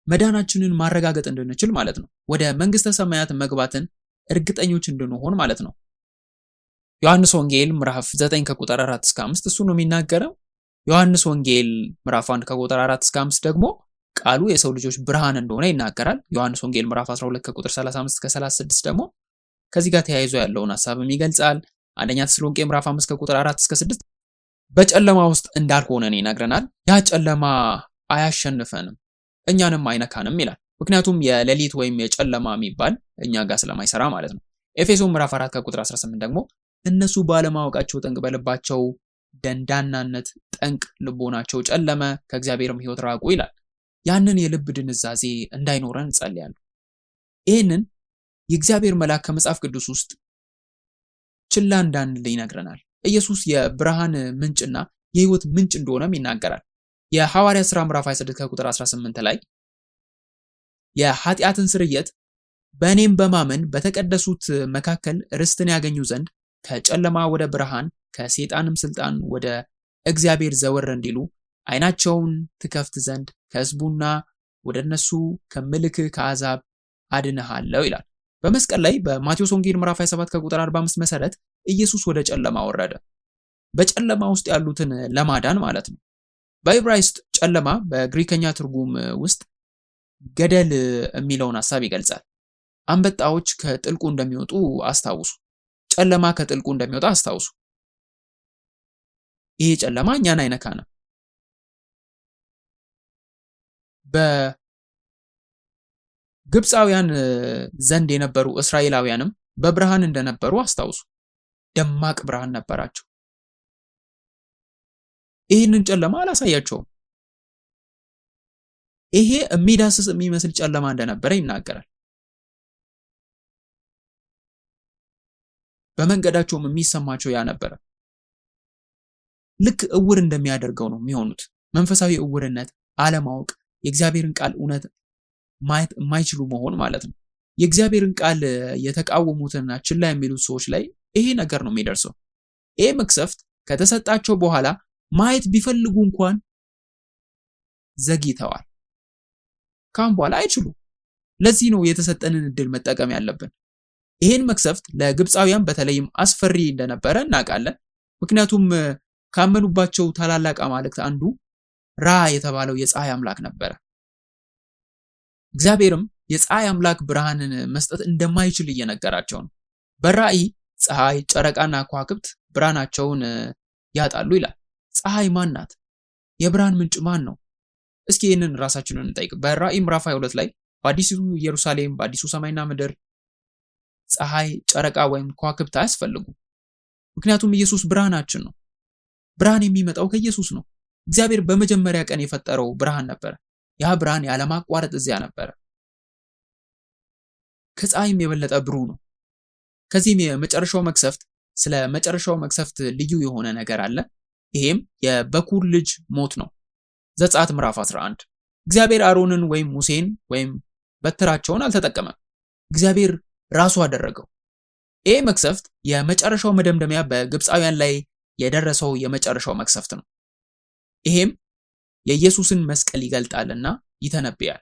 መዳናችንን ማረጋገጥ እንድንችል ማለት ነው። ወደ መንግስተ ሰማያት መግባትን እርግጠኞች እንድንሆን ማለት ነው። ዮሐንስ ወንጌል ምዕራፍ 9 ከቁጥር 4 እስከ 5 እሱ ነው የሚናገረው። ዮሐንስ ወንጌል ምዕራፍ 1 ከቁጥር 4 እስከ 5 ደግሞ ቃሉ የሰው ልጆች ብርሃን እንደሆነ ይናገራል። ዮሐንስ ወንጌል ምዕራፍ 12 ከቁጥር 35 እስከ 36 ደግሞ ከዚህ ጋር ተያይዞ ያለውን ሐሳብም ይገልጻል። አንደኛ ተሰሎንቄ ምዕራፍ 5 ከቁጥር 4 እስከ 6 በጨለማ ውስጥ እንዳልሆነን ይነግረናል። ያ ጨለማ አያሸንፈንም፣ እኛንም አይነካንም ይላል። ምክንያቱም የሌሊት ወይም የጨለማ የሚባል እኛ ጋር ስለማይሰራ ማለት ነው። ኤፌሶን ምዕራፍ 4 ከቁጥር 18 ደግሞ እነሱ ባለማወቃቸው ጠንቅ በልባቸው ደንዳናነት ጠንቅ ልቦናቸው ጨለመ፣ ከእግዚአብሔርም ሕይወት ራቁ ይላል። ያንን የልብ ድንዛዜ እንዳይኖረን እንጸልያለን። ይህንን የእግዚአብሔር መልአክ ከመጽሐፍ ቅዱስ ውስጥ ችላ እንዳንል ይነግረናል። ኢየሱስ የብርሃን ምንጭና የሕይወት ምንጭ እንደሆነም ይናገራል። የሐዋርያት ሥራ ምዕራፍ 26 ከቁጥር 18 ላይ የኃጢአትን ስርየት በእኔም በማመን በተቀደሱት መካከል ርስትን ያገኙ ዘንድ ከጨለማ ወደ ብርሃን ከሰይጣንም ስልጣን ወደ እግዚአብሔር ዘወር እንዲሉ ዓይናቸውን ትከፍት ዘንድ ከሕዝቡና ወደ እነሱ ከምልክ ከአሕዛብ አድንሃለሁ ይላል። በመስቀል ላይ በማቴዎስ ወንጌል ምዕራፍ 27 ከቁጥር 45 መሰረት ኢየሱስ ወደ ጨለማ ወረደ። በጨለማ ውስጥ ያሉትን ለማዳን ማለት ነው። በዕብራይስጥ ጨለማ በግሪከኛ ትርጉም ውስጥ ገደል የሚለውን ሐሳብ ይገልጻል። አንበጣዎች ከጥልቁ እንደሚወጡ አስታውሱ። ጨለማ ከጥልቁ እንደሚወጣ አስታውሱ። ይሄ ጨለማ እኛን አይነካንም። በግብፃውያን ዘንድ የነበሩ እስራኤላውያንም በብርሃን እንደነበሩ አስታውሱ። ደማቅ ብርሃን ነበራቸው። ይህንን ጨለማ አላሳያቸውም። ይሄ የሚዳስስ የሚመስል ጨለማ እንደነበረ ይናገራል። በመንገዳቸውም የሚሰማቸው ያ ነበረ። ልክ እውር እንደሚያደርገው ነው የሚሆኑት። መንፈሳዊ እውርነት፣ አለማወቅ፣ የእግዚአብሔርን ቃል እውነት ማየት የማይችሉ መሆን ማለት ነው። የእግዚአብሔርን ቃል የተቃወሙትና ችላ የሚሉት ሰዎች ላይ ይሄ ነገር ነው የሚደርሰው። ይሄ መቅሰፍት ከተሰጣቸው በኋላ ማየት ቢፈልጉ እንኳን ዘግይተዋል። ካሁን በኋላ አይችሉም። ለዚህ ነው የተሰጠንን እድል መጠቀም ያለብን። ይሄን መቅሰፍት ለግብፃውያን በተለይም አስፈሪ እንደነበረ እናውቃለን። ምክንያቱም ካመኑባቸው ታላላቅ አማልክት አንዱ ራ የተባለው የፀሐይ አምላክ ነበረ። እግዚአብሔርም የፀሐይ አምላክ ብርሃንን መስጠት እንደማይችል እየነገራቸው ነው። በራእይ ፀሐይ፣ ጨረቃና ከዋክብት ብርሃናቸውን ያጣሉ ይላል። ፀሐይ ማን ናት? የብርሃን ምንጭ ማን ነው? እስኪ ይህንን ራሳችንን እንጠይቅ። በራእይ ምዕራፍ 22 ላይ በአዲሱ ኢየሩሳሌም በአዲሱ ሰማይና ምድር ፀሐይ፣ ጨረቃ ወይም ከዋክብት አያስፈልጉም። ምክንያቱም ኢየሱስ ብርሃናችን ነው። ብርሃን የሚመጣው ከኢየሱስ ነው። እግዚአብሔር በመጀመሪያ ቀን የፈጠረው ብርሃን ነበረ። ያ ብርሃን ያለማቋረጥ እዚያ ነበረ። ከፀሐይም የበለጠ ብሩህ ነው። ከዚህም የመጨረሻው መቅሰፍት ስለ መጨረሻው መቅሰፍት ልዩ የሆነ ነገር አለ። ይሄም የበኩር ልጅ ሞት ነው። ዘጸአት ምዕራፍ 11 እግዚአብሔር አሮንን ወይም ሙሴን ወይም በትራቸውን አልተጠቀመም። እግዚአብሔር ራሱ አደረገው። ይሄ መቅሰፍት የመጨረሻው መደምደሚያ በግብፃውያን ላይ የደረሰው የመጨረሻው መቅሰፍት ነው። ይሄም የኢየሱስን መስቀል ይገልጣልና ይተነብያል።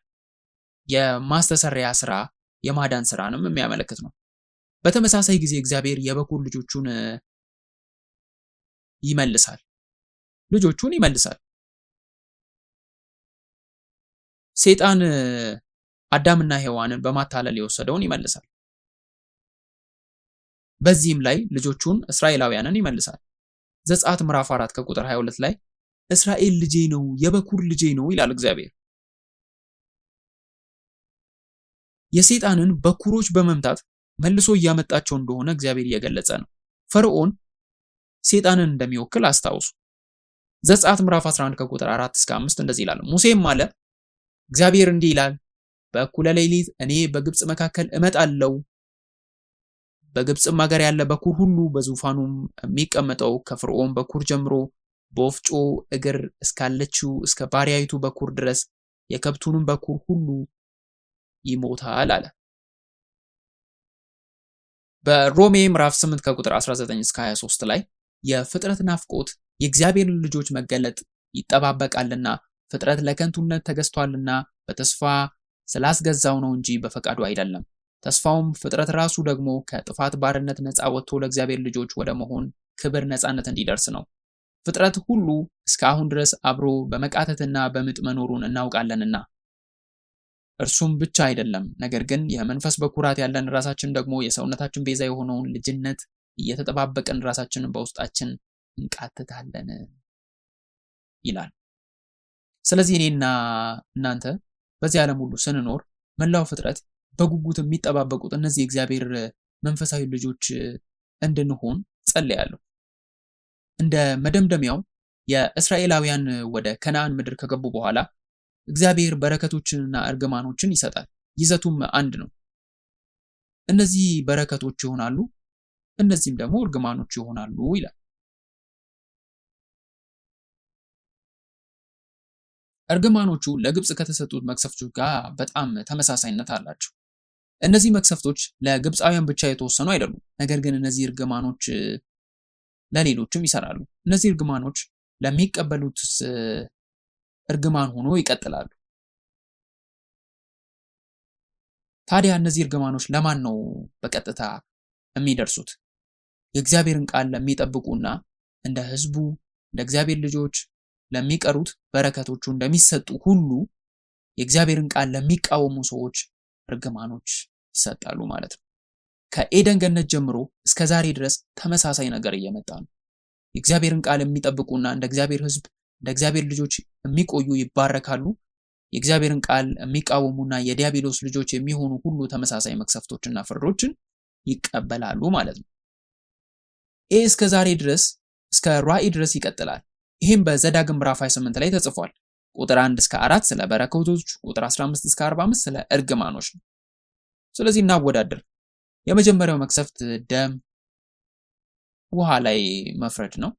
የማስተሰሪያ ስራ የማዳን ስራንም የሚያመለክት ነው። በተመሳሳይ ጊዜ እግዚአብሔር የበኩር ልጆቹን ይመልሳል። ሰይጣን አዳምና ሔዋንን በማታለል የወሰደውን ይመልሳል። በዚህም ላይ ልጆቹን እስራኤላውያንን ይመልሳል። ዘጸአት ምዕራፍ 4 ከቁጥር 22 ላይ እስራኤል ልጄ ነው፣ የበኩር ልጄ ነው ይላል እግዚአብሔር። የሰይጣንን በኩሮች በመምታት መልሶ እያመጣቸው እንደሆነ እግዚአብሔር እየገለጸ ነው። ፈርዖን ሰይጣንን እንደሚወክል አስታውሱ። ዘጸአት ምዕራፍ 11 ከቁጥር 4 እስከ 5 እንደዚህ ይላል። ሙሴም አለ እግዚአብሔር እንዲህ ይላል፣ በእኩለ ሌሊት እኔ በግብፅ መካከል እመጣለሁ። በግብፅም ሀገር ያለ በኩር ሁሉ በዙፋኑም የሚቀመጠው ከፈርዖን በኩር ጀምሮ በወፍጮ እግር እስካለችው እስከ ባሪያይቱ በኩር ድረስ የከብቱንም በኩር ሁሉ ይሞታል አለ። በሮሜ ምዕራፍ 8 ከቁጥር 19 እስከ 23 ላይ የፍጥረት ናፍቆት የእግዚአብሔርን ልጆች መገለጥ ይጠባበቃልና ፍጥረት ለከንቱነት ተገዝቷልና በተስፋ ስላስገዛው ነው እንጂ በፈቃዱ አይደለም። ተስፋውም ፍጥረት ራሱ ደግሞ ከጥፋት ባርነት ነፃ ወጥቶ ለእግዚአብሔር ልጆች ወደ መሆን ክብር ነፃነት እንዲደርስ ነው። ፍጥረት ሁሉ እስካሁን ድረስ አብሮ በመቃተትና በምጥ መኖሩን እናውቃለንና እርሱም ብቻ አይደለም፣ ነገር ግን የመንፈስ በኩራት ያለን ራሳችን ደግሞ የሰውነታችን ቤዛ የሆነውን ልጅነት እየተጠባበቅን ራሳችንን በውስጣችን እንቃትታለን ይላል። ስለዚህ እኔና እናንተ በዚህ ዓለም ሁሉ ስንኖር መላው ፍጥረት በጉጉት የሚጠባበቁት እነዚህ የእግዚአብሔር መንፈሳዊ ልጆች እንድንሆን ጸልያለሁ። እንደ መደምደሚያው የእስራኤላውያን ወደ ከነዓን ምድር ከገቡ በኋላ እግዚአብሔር በረከቶችንና እርግማኖችን ይሰጣል። ይዘቱም አንድ ነው። እነዚህ በረከቶች ይሆናሉ፣ እነዚህም ደግሞ እርግማኖች ይሆናሉ ይላል። እርግማኖቹ ለግብጽ ከተሰጡት መቅሰፍቶች ጋር በጣም ተመሳሳይነት አላቸው። እነዚህ መቅሰፍቶች ለግብፃውያን ብቻ የተወሰኑ አይደሉም። ነገር ግን እነዚህ እርግማኖች ለሌሎችም ይሰራሉ። እነዚህ እርግማኖች ለሚቀበሉት እርግማን ሆኖ ይቀጥላሉ። ታዲያ እነዚህ እርግማኖች ለማን ነው በቀጥታ የሚደርሱት? የእግዚአብሔርን ቃል ለሚጠብቁና እንደ ሕዝቡ እንደ እግዚአብሔር ልጆች ለሚቀሩት በረከቶቹ እንደሚሰጡ ሁሉ የእግዚአብሔርን ቃል ለሚቃወሙ ሰዎች እርግማኖች ይሰጣሉ ማለት ነው። ከኤደን ገነት ጀምሮ እስከ ዛሬ ድረስ ተመሳሳይ ነገር እየመጣ ነው። የእግዚአብሔርን ቃል የሚጠብቁና እንደ እግዚአብሔር ሕዝብ እንደ እግዚአብሔር ልጆች የሚቆዩ ይባረካሉ። የእግዚአብሔርን ቃል የሚቃወሙና የዲያብሎስ ልጆች የሚሆኑ ሁሉ ተመሳሳይ መቅሰፍቶችና ፍርዶችን ይቀበላሉ ማለት ነው። ይህ እስከ ዛሬ ድረስ እስከ ራእይ ድረስ ይቀጥላል። ይህም በዘዳግም ምዕራፍ 28 ላይ ተጽፏል። ቁጥር 1 እስከ 4 ስለ በረከቶች፣ ቁጥር 15 እስከ 45 ስለ እርግማኖች ነው። ስለዚህ እናወዳደር። የመጀመሪያው መቅሰፍት ደም፣ ውሃ ላይ መፍረድ ነው።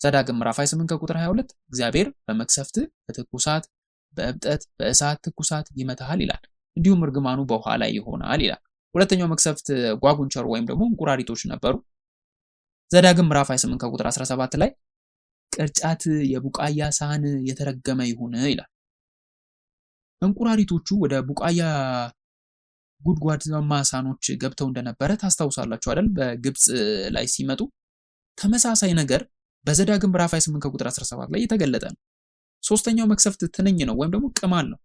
ዘዳግም ምዕራፍ 28 ከቁጥር 22 እግዚአብሔር በመቅሰፍት በትኩሳት በእብጠት በእሳት ትኩሳት ይመታሃል ይላል። እንዲሁም እርግማኑ በውሃ ላይ ይሆናል ይላል። ሁለተኛው መቅሰፍት ጓጉንቸር ወይም ደግሞ እንቁራሪቶች ነበሩ። ዘዳግም ምዕራፍ 28 ከቁጥር 17 ላይ ቅርጫት የቡቃያ ሳህን የተረገመ ይሁን ይላል። እንቁራሪቶቹ ወደ ቡቃያ ጉድጓዳማ ሳህኖች ገብተው እንደነበረ ታስታውሳላችሁ አይደል? በግብጽ ላይ ሲመጡ ተመሳሳይ ነገር በዘዳግም ምዕራፍ 28 ከቁጥር 17 ላይ የተገለጠ ነው። ሶስተኛው መቅሰፍት ትንኝ ነው ወይም ደግሞ ቅማል ነው።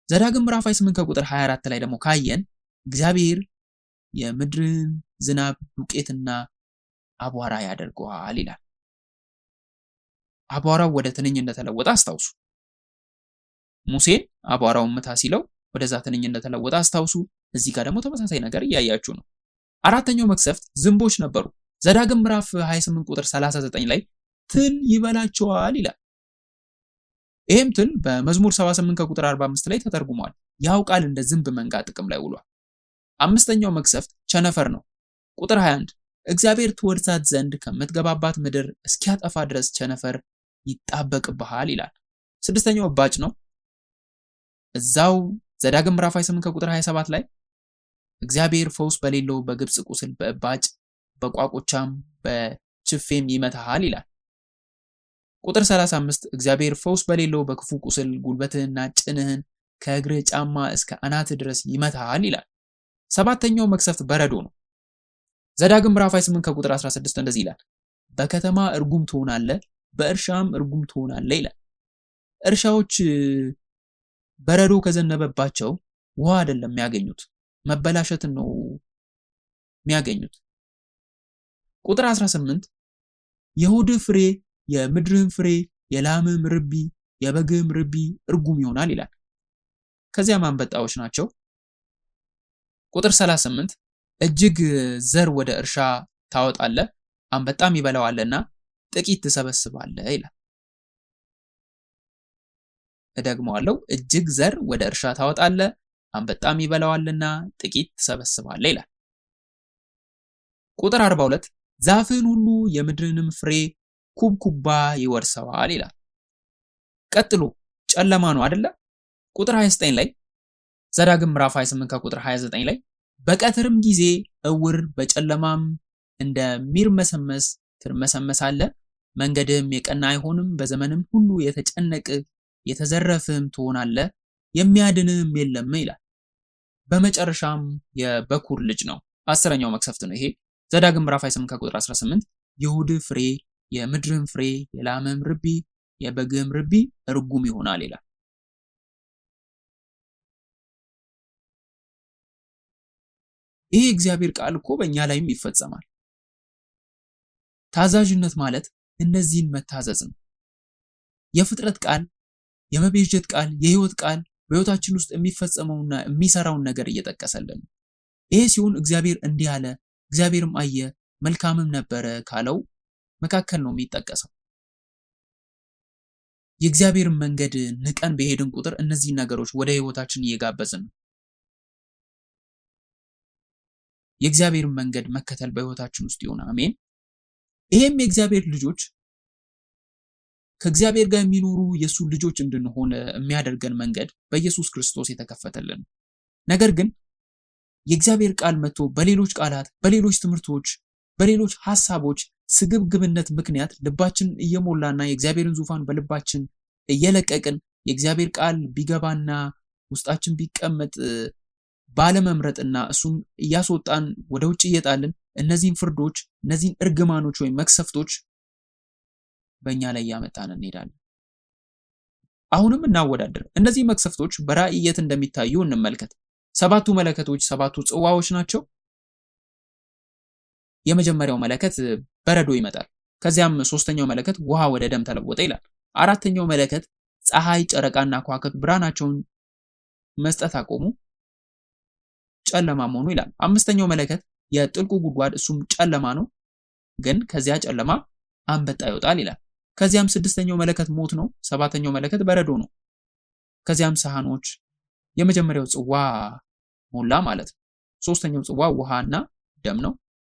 ዘዳግም ምዕራፍ 28 ከቁጥር 24 ላይ ደግሞ ካየን እግዚአብሔር የምድርን ዝናብ ዱቄትና አቧራ ያደርገዋል ይላል። አቧራው ወደ ትንኝ እንደተለወጠ አስታውሱ። ሙሴን አቧራውን ምታ ሲለው ወደዛ ትንኝ እንደተለወጠ አስታውሱ። እዚህ ጋር ደግሞ ተመሳሳይ ነገር እያያችሁ ነው። አራተኛው መቅሰፍት ዝንቦች ነበሩ። ዘዳግም ምዕራፍ 28 ቁጥር 39 ላይ ትል ይበላቸዋል ይላል። ይህም ትል በመዝሙር 78 ከቁጥር 45 ላይ ተተርጉሟል። ያው ቃል እንደ ዝንብ መንጋ ጥቅም ላይ ውሏል። አምስተኛው መቅሰፍት ቸነፈር ነው። ቁጥር 21 እግዚአብሔር ትወርሳት ዘንድ ከምትገባባት ምድር እስኪያጠፋ ድረስ ቸነፈር ይጣበቅብሃል ይላል። ስድስተኛው እባጭ ነው። እዛው ዘዳግም ምዕራፍ 28 ከቁጥር 27 ላይ እግዚአብሔር ፈውስ በሌለው በግብጽ ቁስል በእባጭ በቋቁቻም በችፌም ይመታሃል ይላል። ቁጥር 35 እግዚአብሔር ፈውስ በሌለው በክፉ ቁስል ጉልበትህንና ጭንህን ከእግርህ ጫማ እስከ አናት ድረስ ይመታሃል ይላል። ሰባተኛው መቅሰፍት በረዶ ነው። ዘዳግም ምዕራፍ 28 ከቁጥር 16 እንደዚህ ይላል፣ በከተማ እርጉም ትሆናለህ፣ በእርሻም እርጉም ትሆናለህ ይላል። እርሻዎች በረዶ ከዘነበባቸው ውሃ አይደለም የሚያገኙት፣ መበላሸትን ነው የሚያገኙት። ቁጥር 18 የሆድህ ፍሬ፣ የምድርህም ፍሬ፣ የላምህም ርቢ፣ የበግህም ርቢ እርጉም ይሆናል ይላል። ከዚያም አንበጣዎች ናቸው። ቁጥር 38 እጅግ ዘር ወደ እርሻ ታወጣለህ፣ አንበጣም ይበላዋልና ጥቂት ትሰበስባለህ ይላል። እደግመዋለሁ፣ እጅግ ዘር ወደ እርሻ ታወጣለህ፣ አንበጣም ይበላዋልና ጥቂት ትሰበስባለህ ይላል። ቁጥር 42 ዛፍህን ሁሉ የምድርንም ፍሬ ኩብኩባ ይወርሰዋል ይላል። ቀጥሎ ጨለማ ነው አይደለ? ቁጥር 29 ላይ ዘዳግም ምዕራፍ 28 ከቁጥር 29 ላይ በቀትርም ጊዜ እውር በጨለማም እንደሚርመሰመስ ትርመሰመሳለህ፣ መንገድም የቀና አይሆንም፣ በዘመንም ሁሉ የተጨነቅ የተዘረፍም ትሆናለህ፣ የሚያድንም የለም ይላል። በመጨረሻም የበኩር ልጅ ነው። 10ኛው መቅሰፍት ነው ይሄ። ዘዳግም ምዕራፍ 28 ከቁጥር 18 የሆድ ፍሬ፣ የምድርም ፍሬ፣ የላምም ርቢ፣ የበግም ርቢ እርጉም ይሆናል ይላል። ይሄ እግዚአብሔር ቃል እኮ በእኛ ላይም ይፈጸማል። ታዛዥነት ማለት እነዚህን መታዘዝ ነው። የፍጥረት ቃል፣ የመቤዠት ቃል፣ የህይወት ቃል በህይወታችን ውስጥ የሚፈጸመውና የሚሰራውን ነገር እየጠቀሰልን ነው። ይሄ ሲሆን እግዚአብሔር እንዲህ አለ፣ እግዚአብሔርም አየ መልካምም ነበረ ካለው መካከል ነው የሚጠቀሰው። የእግዚአብሔርን መንገድ ንቀን በሄድን ቁጥር እነዚህን ነገሮች ወደ ህይወታችን እየጋበዝን ነው። የእግዚአብሔርን መንገድ መከተል በህይወታችን ውስጥ ይሆን። አሜን። ይሄም የእግዚአብሔር ልጆች ከእግዚአብሔር ጋር የሚኖሩ የሱ ልጆች እንድንሆን የሚያደርገን መንገድ በኢየሱስ ክርስቶስ የተከፈተልን። ነገር ግን የእግዚአብሔር ቃል መጥቶ በሌሎች ቃላት፣ በሌሎች ትምህርቶች፣ በሌሎች ሐሳቦች ስግብግብነት ምክንያት ልባችን እየሞላና የእግዚአብሔርን ዙፋን በልባችን እየለቀቅን የእግዚአብሔር ቃል ቢገባና ውስጣችን ቢቀመጥ ባለመምረጥና እሱን እያስወጣን ወደ ውጭ እየጣልን እነዚህን ፍርዶች፣ እነዚህን እርግማኖች ወይም መክሰፍቶች በእኛ ላይ ያመጣን እንሄዳለን። አሁንም እናወዳደር። እነዚህ መክሰፍቶች በራእይ የት እንደሚታዩ እንመልከት። 7ቱ መለከቶች 7ቱ ጽዋዎች ናቸው። የመጀመሪያው መለከት በረዶ ይመጣል። ከዚያም 3ኛው መለከት ውሃ ወደ ደም ተለወጠ ይላል። 4ኛው መለከት ፀሐይ፣ ጨረቃና ከዋክብት ብርሃናቸውን መስጠት አቆሙ፣ ጨለማም ሆኑ ይላል። 5ኛው መለከት የጥልቁ ጉድጓድ፣ እሱም ጨለማ ነው፣ ግን ከዚያ ጨለማ አንበጣ ይወጣል ይላል። ከዚያም 6ኛው መለከት ሞት ነው። 7ኛው መለከት በረዶ ነው። ከዚያም ሳህኖች፣ የመጀመሪያው ጽዋ ሞላ ማለት ነው። 3ኛው ጽዋ ውሃና ደም ነው።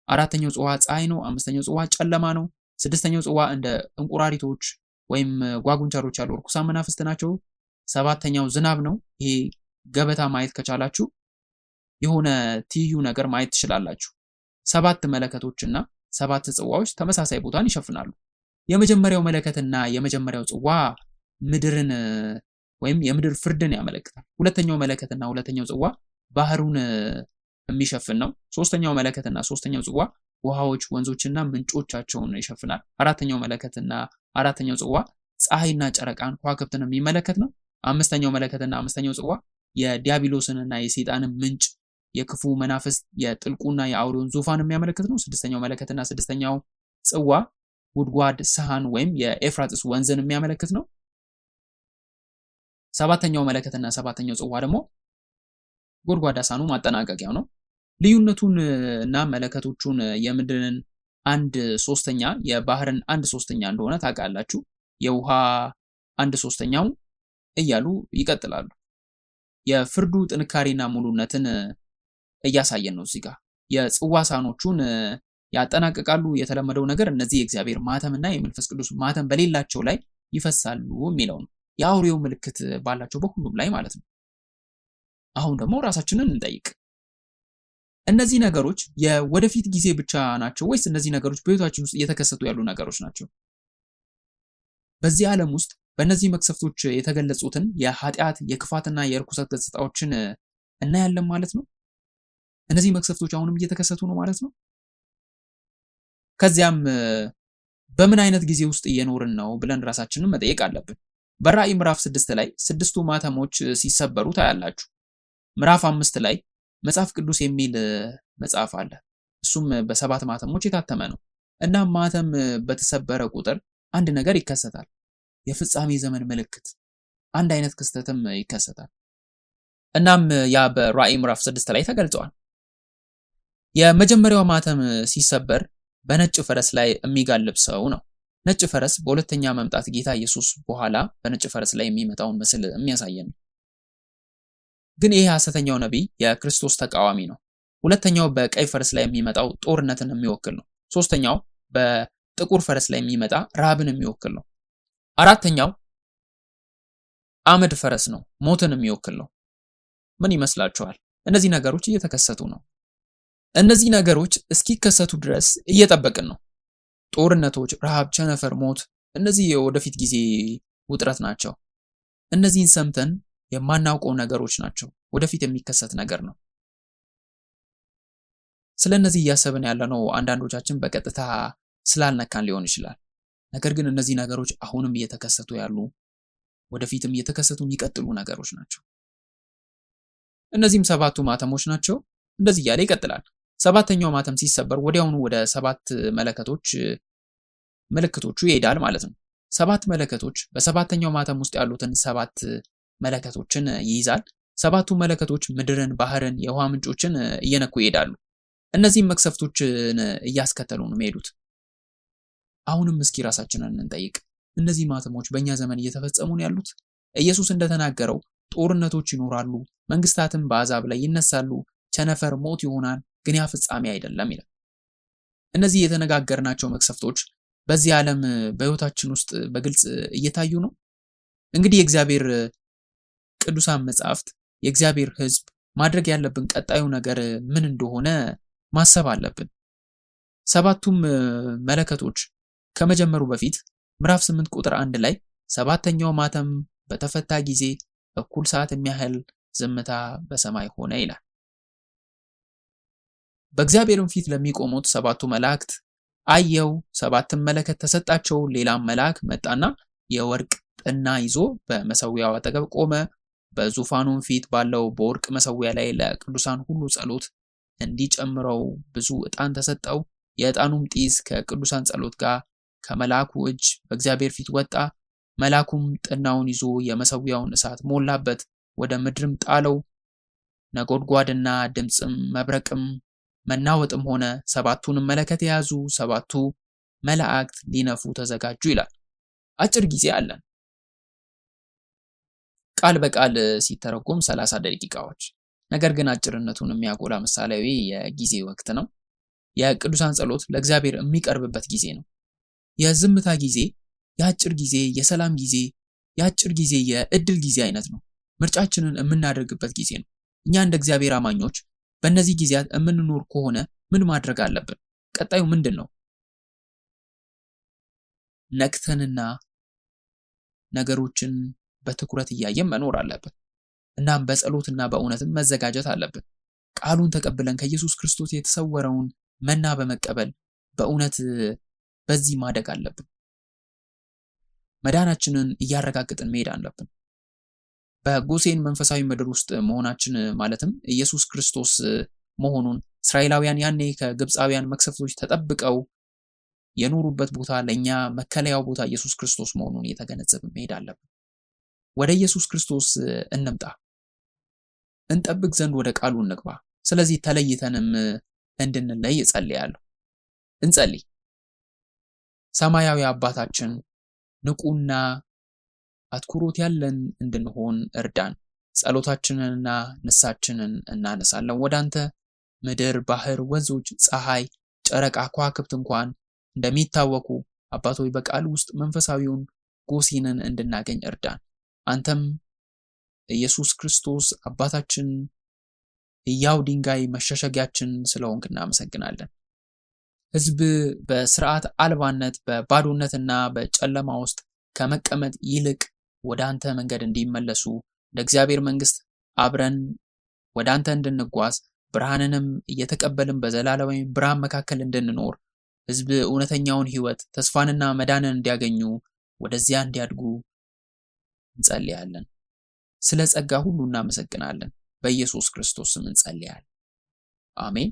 4ኛው ጽዋ ፀሐይ ነው። 5ኛው ጽዋ ጨለማ ነው። 6ኛው ጽዋ እንደ እንቁራሪቶች ወይም ጓጉንቸሮች ያሉ ርኩሳን መናፍስት ናቸው። 7ኛው ዝናብ ነው። ይሄ ገበታ ማየት ከቻላችሁ የሆነ ትይዩ ነገር ማየት ትችላላችሁ። 7 መለከቶችና 7 ጽዋዎች ተመሳሳይ ቦታን ይሸፍናሉ። የመጀመሪያው መለከትና የመጀመሪያው ጽዋ ምድርን ወይም የምድር ፍርድን ያመለክታል። ሁለተኛው መለከትና ሁለተኛው ጽዋ ባህሩን የሚሸፍን ነው። 3ኛው መለከትና 3ኛው ጽዋ ውሃዎች፣ ወንዞችና ምንጮቻቸውን ይሸፍናል። 4ኛው መለከትና 4ኛው ጽዋ ፀሐይና ጨረቃን ከዋክብትን የሚመለከት ነው። 5ኛው መለከትና 5ኛው ጽዋ የዲያብሎስንና የሰይጣንን ምንጭ፣ የክፉ መናፍስት፣ የጥልቁና የአውሬውን ዙፋን የሚያመለክት ነው። 6ኛው መለከትና 6ኛው ጽዋ ጉድጓድ፣ ሰሃን ወይም የኤፍራጥስ ወንዝን የሚያመለክት ነው። 7ኛው መለከትና 7ኛው ጽዋ ደግሞ ጎድጓዳ ሳህኑ ማጠናቀቂያው ነው። ልዩነቱን እና መለከቶቹን የምድርን 1/3 የባህርን 1/3 እንደሆነ ታውቃላችሁ። የውሃ 1/3 እያሉ ይቀጥላሉ። የፍርዱ ጥንካሬና ሙሉነትን እያሳየን ነው። እዚህ ጋር የጽዋ ሳህኖቹን ያጠናቅቃሉ። የተለመደው ነገር እነዚህ የእግዚአብሔር ማተምና የመንፈስ ቅዱስ ማተም በሌላቸው ላይ ይፈሳሉ የሚለው ነው። የአውሬው ምልክት ባላቸው በሁሉም ላይ ማለት ነው። አሁን ደግሞ ራሳችንን እንጠይቅ። እነዚህ ነገሮች የወደፊት ጊዜ ብቻ ናቸው ወይስ እነዚህ ነገሮች በህይወታችን ውስጥ እየተከሰቱ ያሉ ነገሮች ናቸው? በዚህ ዓለም ውስጥ በእነዚህ መክሰፍቶች የተገለጹትን የኃጢአት፣ የክፋትና የርኩሰት ገጽታዎችን እናያለን ማለት ነው። እነዚህ መክሰፍቶች አሁንም እየተከሰቱ ነው ማለት ነው። ከዚያም በምን አይነት ጊዜ ውስጥ እየኖርን ነው ብለን ራሳችንን መጠየቅ አለብን። በራእይ ምዕራፍ 6 ላይ 6ቱ ማተሞች ሲሰበሩ ታያላችሁ። ምዕራፍ 5 ላይ መጽሐፍ ቅዱስ የሚል መጽሐፍ አለ። እሱም በ7 ማተሞች የታተመ ነው። እና ማተም በተሰበረ ቁጥር አንድ ነገር ይከሰታል። የፍጻሜ ዘመን ምልክት፣ አንድ አይነት ክስተትም ይከሰታል። እናም ያ በራእይ ምዕራፍ 6 ላይ ተገልጿል። የመጀመሪያው ማተም ሲሰበር በነጭ ፈረስ ላይ የሚጋልብ ሰው ነው። ነጭ ፈረስ በሁለተኛ መምጣት ጌታ ኢየሱስ በኋላ በነጭ ፈረስ ላይ የሚመጣውን ምስል የሚያሳየን ነው። ግን ይሄ ሐሰተኛው ነቢይ የክርስቶስ ተቃዋሚ ነው። ሁለተኛው በቀይ ፈረስ ላይ የሚመጣው ጦርነትን የሚወክል ነው። ሶስተኛው ጥቁር ፈረስ ላይ የሚመጣ ረሃብን የሚወክል ነው። አራተኛው አመድ ፈረስ ነው፣ ሞትን የሚወክል ነው። ምን ይመስላችኋል? እነዚህ ነገሮች እየተከሰቱ ነው። እነዚህ ነገሮች እስኪከሰቱ ድረስ እየጠበቅን ነው። ጦርነቶች፣ ረሃብ፣ ቸነፈር፣ ሞት፣ እነዚህ የወደፊት ጊዜ ውጥረት ናቸው። እነዚህን ሰምተን የማናውቀው ነገሮች ናቸው። ወደፊት የሚከሰት ነገር ነው። ስለነዚህ እያሰብን ያለነው አንዳንዶቻችን በቀጥታ ስላልነካን ሊሆን ይችላል። ነገር ግን እነዚህ ነገሮች አሁንም እየተከሰቱ ያሉ፣ ወደፊትም እየተከሰቱ የሚቀጥሉ ነገሮች ናቸው። እነዚህም 7ቱ ማተሞች ናቸው። እንደዚህ እያለ ይቀጥላል። 7ኛው ማተም ሲሰበር ወዲያውኑ ወደ 7 መለከቶች ምልክቶቹ ይሄዳል ማለት ነው። 7 መለከቶች በ7ኛው ማተም ውስጥ ያሉትን 7 መለከቶችን ይይዛል። 7ቱ መለከቶች ምድርን፣ ባህርን፣ የውሃ ምንጮችን እየነኩ ይሄዳሉ። እነዚህም መቅሰፍቶችን እያስከተሉ ነው የሚሄዱት። አሁንም እስኪ ራሳችንን እንጠይቅ። እነዚህ ማተሞች በእኛ ዘመን እየተፈጸሙ ነው ያሉት? ኢየሱስ እንደተናገረው ጦርነቶች ይኖራሉ፣ መንግስታትም በአሕዛብ ላይ ይነሳሉ፣ ቸነፈር፣ ሞት ይሆናል፣ ግን ያ ፍጻሜ አይደለም ይላል። እነዚህ የተነጋገርናቸው መቅሰፍቶች በዚህ ዓለም በሕይወታችን ውስጥ በግልጽ እየታዩ ነው። እንግዲህ የእግዚአብሔር ቅዱሳን መጻሕፍት፣ የእግዚአብሔር ሕዝብ ማድረግ ያለብን ቀጣዩ ነገር ምን እንደሆነ ማሰብ አለብን። 7ቱም መለከቶች ከመጀመሩ በፊት ምዕራፍ 8 ቁጥር 1 ላይ 7ኛው ማተም በተፈታ ጊዜ እኩል ሰዓት የሚያህል ዝምታ በሰማይ ሆነ ይላል። በእግዚአብሔርም ፊት ለሚቆሙት 7ቱ መላእክት አየው፣ 7ም መለከት ተሰጣቸው። ሌላም መልአክ መጣና የወርቅ ጥና ይዞ በመሰዊያው አጠገብ ቆመ። በዙፋኑም ፊት ባለው በወርቅ መሰዊያ ላይ ለቅዱሳን ሁሉ ጸሎት እንዲጨምረው ብዙ ዕጣን ተሰጠው። የዕጣኑም ጢስ ከቅዱሳን ጸሎት ጋር ከመልአኩ እጅ በእግዚአብሔር ፊት ወጣ። መልአኩም ጥናውን ይዞ የመሰዊያውን እሳት ሞላበት፣ ወደ ምድርም ጣለው። ነጎድጓድና ድምፅም መብረቅም መናወጥም ሆነ። 7ቱንም መለከት የያዙ 7ቱ መላእክት ሊነፉ ተዘጋጁ ይላል። አጭር ጊዜ አለን። ቃል በቃል ሲተረጎም 30 ደቂቃዎች። ነገር ግን አጭርነቱን የሚያጎላ ምሳሌያዊ የጊዜ ወቅት ነው። የቅዱሳን ጸሎት ለእግዚአብሔር የሚቀርብበት ጊዜ ነው። የዝምታ ጊዜ፣ የአጭር ጊዜ፣ የሰላም ጊዜ፣ የአጭር ጊዜ የእድል ጊዜ አይነት ነው። ምርጫችንን የምናደርግበት ጊዜ ነው። እኛ እንደ እግዚአብሔር አማኞች በእነዚህ ጊዜያት የምንኖር ከሆነ ምን ማድረግ አለብን? ቀጣዩ ምንድን ነው? ነቅተንና ነገሮችን በትኩረት እያየን መኖር አለብን። እናም በጸሎትና በእውነትም መዘጋጀት አለብን። ቃሉን ተቀብለን ከኢየሱስ ክርስቶስ የተሰወረውን መና በመቀበል በእውነት በዚህ ማደግ አለብን። መዳናችንን እያረጋግጥን መሄድ አለብን። በጎሴን መንፈሳዊ ምድር ውስጥ መሆናችን ማለትም ኢየሱስ ክርስቶስ መሆኑን እስራኤላውያን ያኔ ከግብፃውያን መቅሰፍቶች ተጠብቀው የኖሩበት ቦታ ለኛ መከለያው ቦታ ኢየሱስ ክርስቶስ መሆኑን እየተገነዘብን መሄድ አለብን። ወደ ኢየሱስ ክርስቶስ እንምጣ፣ እንጠብቅ ዘንድ ወደ ቃሉ እንግባ። ስለዚህ ተለይተንም እንድንለይ እጸልያለሁ። እንጸልይ። ሰማያዊ አባታችን ንቁና አትኩሮት ያለን እንድንሆን እርዳን። ጸሎታችንንና ንሳችንን እናነሳለን ወደ አንተ። ምድር፣ ባህር፣ ወንዞች፣ ፀሐይ፣ ጨረቃ፣ ከዋክብት እንኳን እንደሚታወቁ አባቶች በቃል ውስጥ መንፈሳዊውን ጎሴንን እንድናገኝ እርዳን። አንተም ኢየሱስ ክርስቶስ አባታችን ሕያው ድንጋይ መሸሸጊያችን ስለሆንክ እናመሰግናለን። ሕዝብ በስርዓት አልባነት በባዶነትና በጨለማ ውስጥ ከመቀመጥ ይልቅ ወደ አንተ መንገድ እንዲመለሱ እንደ እግዚአብሔር መንግስት አብረን ወደ አንተ እንድንጓዝ ብርሃንንም እየተቀበልን በዘላለማዊ ብርሃን መካከል እንድንኖር ሕዝብ እውነተኛውን ሕይወት ተስፋንና መዳንን እንዲያገኙ ወደዚያ እንዲያድጉ እንጸልያለን። ስለ ጸጋ ሁሉ እናመሰግናለን። በኢየሱስ ክርስቶስ ስም እንጸልያለን። አሜን።